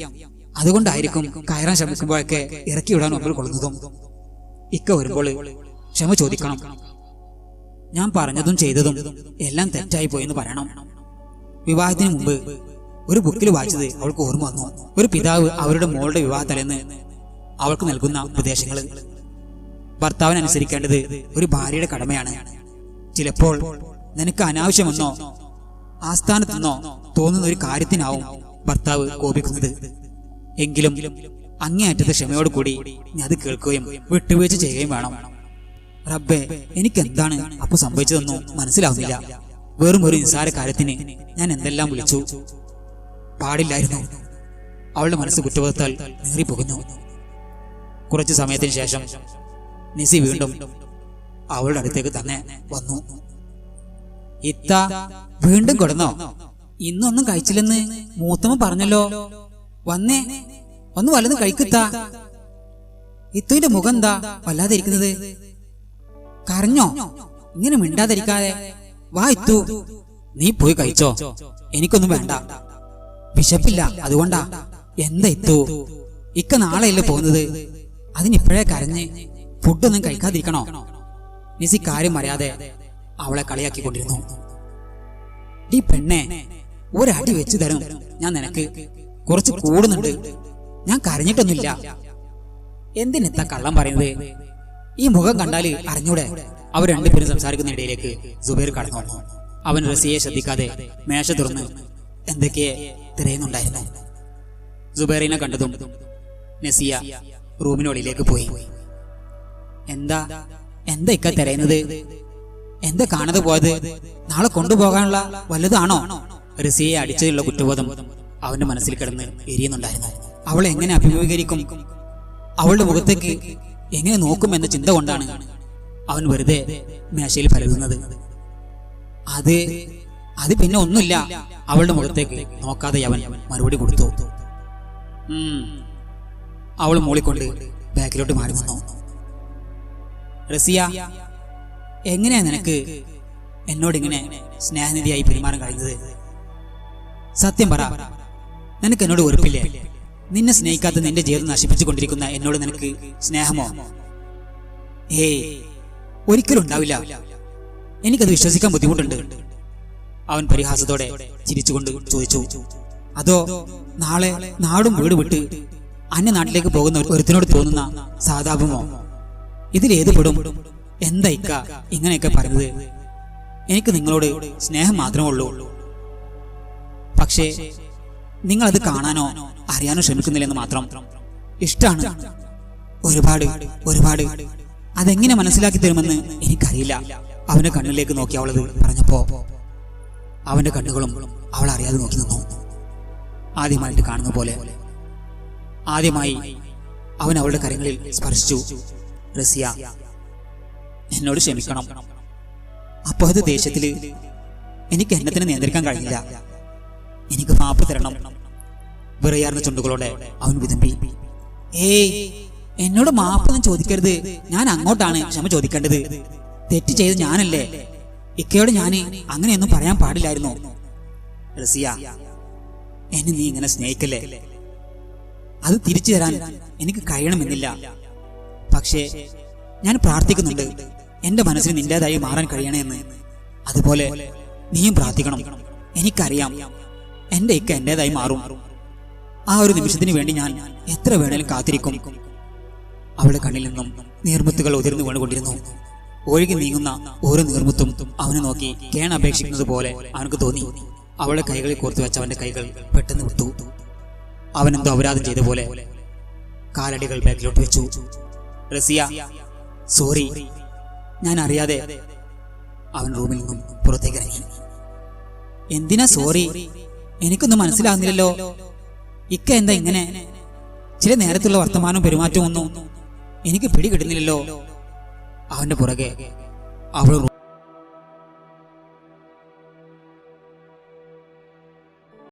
അതുകൊണ്ടായിരിക്കും കയറാൻ ശ്രമിക്കുമ്പോഴൊക്കെ ഇറക്കി വിടാൻ ഒമ്പൽ കൊള്ളുന്നതും. ഇക്ക വരുമ്പോൾ ക്ഷമ ചോദിക്കണം. ഞാൻ പറഞ്ഞതും ചെയ്തതും എല്ലാം തെറ്റായി പോയെന്ന് പറയണം. വിവാഹത്തിന് മുമ്പ് ഒരു ബുക്കിൽ വായിച്ചത് അവൾക്ക് ഓർമ്മ വന്നു. ഒരു പിതാവ് അവരുടെ മോളുടെ വിവാഹത്തലേന്ന് അവൾക്ക് നൽകുന്ന ഉപദേശങ്ങൾ. ഭർത്താവിനനുസരിക്കേണ്ടത് ഒരു ഭാര്യയുടെ കടമയാണ്. ചിലപ്പോൾ നിനക്ക് അനാവശ്യമെന്നോ ആസ്ഥാനത്തെന്നോ തോന്നുന്ന ഒരു കാര്യത്തിനാവും ഭർത്താവ് കോപിക്കുന്നത്. എങ്കിലും അങ്ങേയറ്റത്തെ ക്ഷമയോട് കൂടി ഞാൻ അത് കേൾക്കുകയും വിട്ടുവീഴ്ച ചെയ്യുകയും വേണം. റബ്ബേ, എനിക്കെന്താണ് അപ്പൊ സംഭവിച്ചതെന്നോ മനസ്സിലാവുന്നില്ല. വെറും ഒരു നിസ്സാര കാര്യത്തിന് ഞാൻ എന്തെല്ലാം വിളിച്ചു. പാടില്ലായിരുന്നു. അവളുടെ മനസ്സ് കുറ്റബോധത്താൽ നീറിപ്പോകുന്നു. കുറച്ചു സമയത്തിന് ശേഷം നിസി വീണ്ടും അവളുടെ അടുത്തേക്ക് തന്നെ വന്നു. ഇത്ത വീണ്ടും കിടന്നോ? ഇന്നൊന്നും കഴിച്ചില്ലെന്ന് മൂത്തമ്മ പറഞ്ഞല്ലോ. വന്നേ, ഒന്ന് വല്ലതും കഴിക്കത്താ. ഇത്തുവിന്റെ മുഖം എന്താ വല്ലാതെ ഇരിക്കുന്നത്? കരഞ്ഞോ? ഇങ്ങനെ മിണ്ടാതിരിക്കാതെ വാ ഇത്തു. നീ പോയി കഴിച്ചോ, എനിക്കൊന്നും വേണ്ട. വിശപ്പില്ല, അതുകൊണ്ടാ. എന്താ ഇത്തു, ഇക്ക നാളെയല്ലേ പോകുന്നത്, അതിനിപ്പോഴേ കരഞ്ഞ് ഫുഡൊന്നും കഴിക്കാതിരിക്കണോ? നിസി കാര്യം അറിയാതെ അവളെ കളിയാക്കിക്കൊണ്ടിരുന്നു. ഈ പെണ്ണെ, ഒരടി വെച്ചു തരും ഞാൻ നിനക്ക്. കുറച്ച് കൂടുന്നുണ്ട്. ഞാൻ കരഞ്ഞിട്ടൊന്നുമില്ല. എന്തിനെത്താ കള്ളം പറയുന്നത്? ഈ മുഖം കണ്ടാല് അറിഞ്ഞൂടെ? അവർ രണ്ടുപേരും സംസാരിക്കുന്ന ഇടയിലേക്ക് സുബൈർ കടന്നു വന്നു. അവൻ റസിയെ ശ്രദ്ധിക്കാതെ മേശ തുറന്ന് എന്തൊക്കെയെ തിരയുന്നുണ്ടായിരുന്നു. സുബൈറിനെ കണ്ടതും നസിയ റൂമിനുള്ളിലേക്ക് പോയി. എന്താ എന്താ ഇക്ക തിരയുന്നത്? എന്താ കാണാതെ പോയത്? നാളെ കൊണ്ടുപോകാനുള്ള വലുതാണോ? റസിയെ അടിച്ചതിലുള്ള കുറ്റബോധം അവന്റെ മനസ്സിൽ കിടന്ന് എരിയുന്നുണ്ടായിരുന്നു. അവളെ എങ്ങനെ അഭിമുഖീകരിക്കും, അവളുടെ മുഖത്തേക്ക് എങ്ങനെ നോക്കും എന്ന ചിന്ത കൊണ്ടാണ് അവൻ വെറുതെ മേശയിൽ പരതുന്നത്. അത് പിന്നെ ഒന്നുമില്ല. അവളുടെ മുഖത്തേക്ക് നോക്കാതെ അവൻ മറുപടി കൊടുത്തു. അവൾ മൂളിക്കൊണ്ട് ബാക്കിലോട്ട് മാറി നിന്നു. റസിയ, എങ്ങനെയാ നിനക്ക് എന്നോടിങ്ങനെ സ്നേഹനിധിയായി പെരുമാറാൻ കഴിയുന്നത്? സത്യം പറ, നിനക്ക് എന്നോട് വെറുപ്പില്ലേ? നിന്നെ സ്നേഹിക്കാത്ത നിന്റെ ജീവിതം നശിപ്പിച്ചു കൊണ്ടിരിക്കുന്ന എന്നോട് നിനക്ക് സ്നേഹമോ? ഏയ്, ഒരിക്കലും ഉണ്ടാവില്ല. എനിക്കത് വിശ്വസിക്കാൻ ബുദ്ധിമുട്ടുണ്ട്. അവൻ പരിഹാസത്തോടെ ചിരിച്ചുകൊണ്ട് ചോദിച്ചു. അതോ നാളെ നാടും വീട് വിട്ട് അന്യ നാട്ടിലേക്ക് പോകുന്ന ഒരുത്തിനോട് തോന്നുന്ന സാതാപമോ? ഇതിലേത് പെടും? എന്താ ഇക്ക ഇങ്ങനെയൊക്കെ പറയുന്നത്? എനിക്ക് നിങ്ങളോട് സ്നേഹം മാത്രമേ ഉള്ളൂ. പക്ഷേ നിങ്ങളത് കാണാനോ അറിയാനോ ശ്രമിക്കുന്നില്ലെന്ന് മാത്രം. ഇഷ്ടാണ് ഒരുപാട് ഒരുപാട്. അതെങ്ങനെ മനസ്സിലാക്കി തരുമെന്ന് എനിക്കറിയില്ല. അവന്റെ കണ്ണിലേക്ക് നോക്കി അവളത് പറഞ്ഞപ്പോ അവന്റെ കണ്ണുകളും അവൾ അറിയാതെ നോക്കി നിന്നു. ആദ്യമായിട്ട് കാണുന്ന പോലെ. ആദ്യമായി അവൻ അവളുടെ കരങ്ങളിൽ സ്പർശിച്ചു. റസിയ, എന്നോട് ക്ഷമിക്കണം. അപ്പോ അത് ദേഷ്യത്തില് എനിക്ക് എന്നെ തന്നെ നിയന്ത്രിക്കാൻ കഴിഞ്ഞില്ല. എനിക്ക് മാപ്പ് തരണം. വിറയാർന്ന ചുണ്ടുകളോടെ അവൻ വിതുമ്പി. ഏയ്, എന്നോട് മാപ്പൊന്നും ചോദിക്കരുത്. ഞാൻ അങ്ങോട്ടാണ് ക്ഷമ ചോദിക്കേണ്ടത്. തെറ്റ് ചെയ്ത് ഞാനല്ലേ. ഇക്കയോട് ഞാൻ അങ്ങനെയൊന്നും പറയാൻ പാടില്ലായിരുന്നു. റസിയ, എന്നെ നീ ഇങ്ങനെ സ്നേഹിക്കല്ലേ. അത് തിരിച്ചു തരാൻ എനിക്ക് കഴിയണമെന്നില്ല. പക്ഷേ ഞാൻ പ്രാർത്ഥിക്കുന്നുണ്ട് എന്റെ മനസ്സിന് നിന്റേതായി മാറാൻ കഴിയണമെന്ന്. അതുപോലെ നീയും പ്രാർത്ഥിക്കണം. എനിക്കറിയാം എന്റെ ഇക്ക എന്റേതായി മാറും. ആ ഒരു നിമിഷത്തിന് വേണ്ടി ഞാൻ എത്ര വേണേലും കാത്തിരിക്കും. അവളുടെ കണ്ണിൽ നിന്നും നീർമുത്തുകൾ ഉതിർന്നു വീണുകൊണ്ടിരുന്നു. ഒഴുകി നീങ്ങുന്ന ഓരോ നീർമുത്തും അവനെ നോക്കി കേൺ അപേക്ഷിക്കുന്നത് പോലെ അവനക്ക് തോന്നി. അവളുടെ കൈകളിൽ കോർത്തു വെച്ച അവന്റെ കൈകൾ പെട്ടെന്ന് വിട്ടു. അവനെന്തോ അപരാധം ചെയ്ത പോലെ കാലടികൾ ബാക്കിലോട്ട് വെച്ചു. റസിയ, സോറി, ഞാൻ അറിയാതെ. അവൻ റൂമിൽ നിന്നും പുറത്തേക്ക് ഇറങ്ങി. എന്തിനാ സോറി? എനിക്കൊന്നും മനസ്സിലാകുന്നില്ലല്ലോ. ഇക്ക എന്താ ഇങ്ങനെ? ചില നേരത്തുള്ള വർത്തമാനവും പെരുമാറ്റവും ഒന്നും എനിക്ക് പിടികിട്ടുന്നില്ലല്ലോ. അവന്റെ പുറകെ അവൾ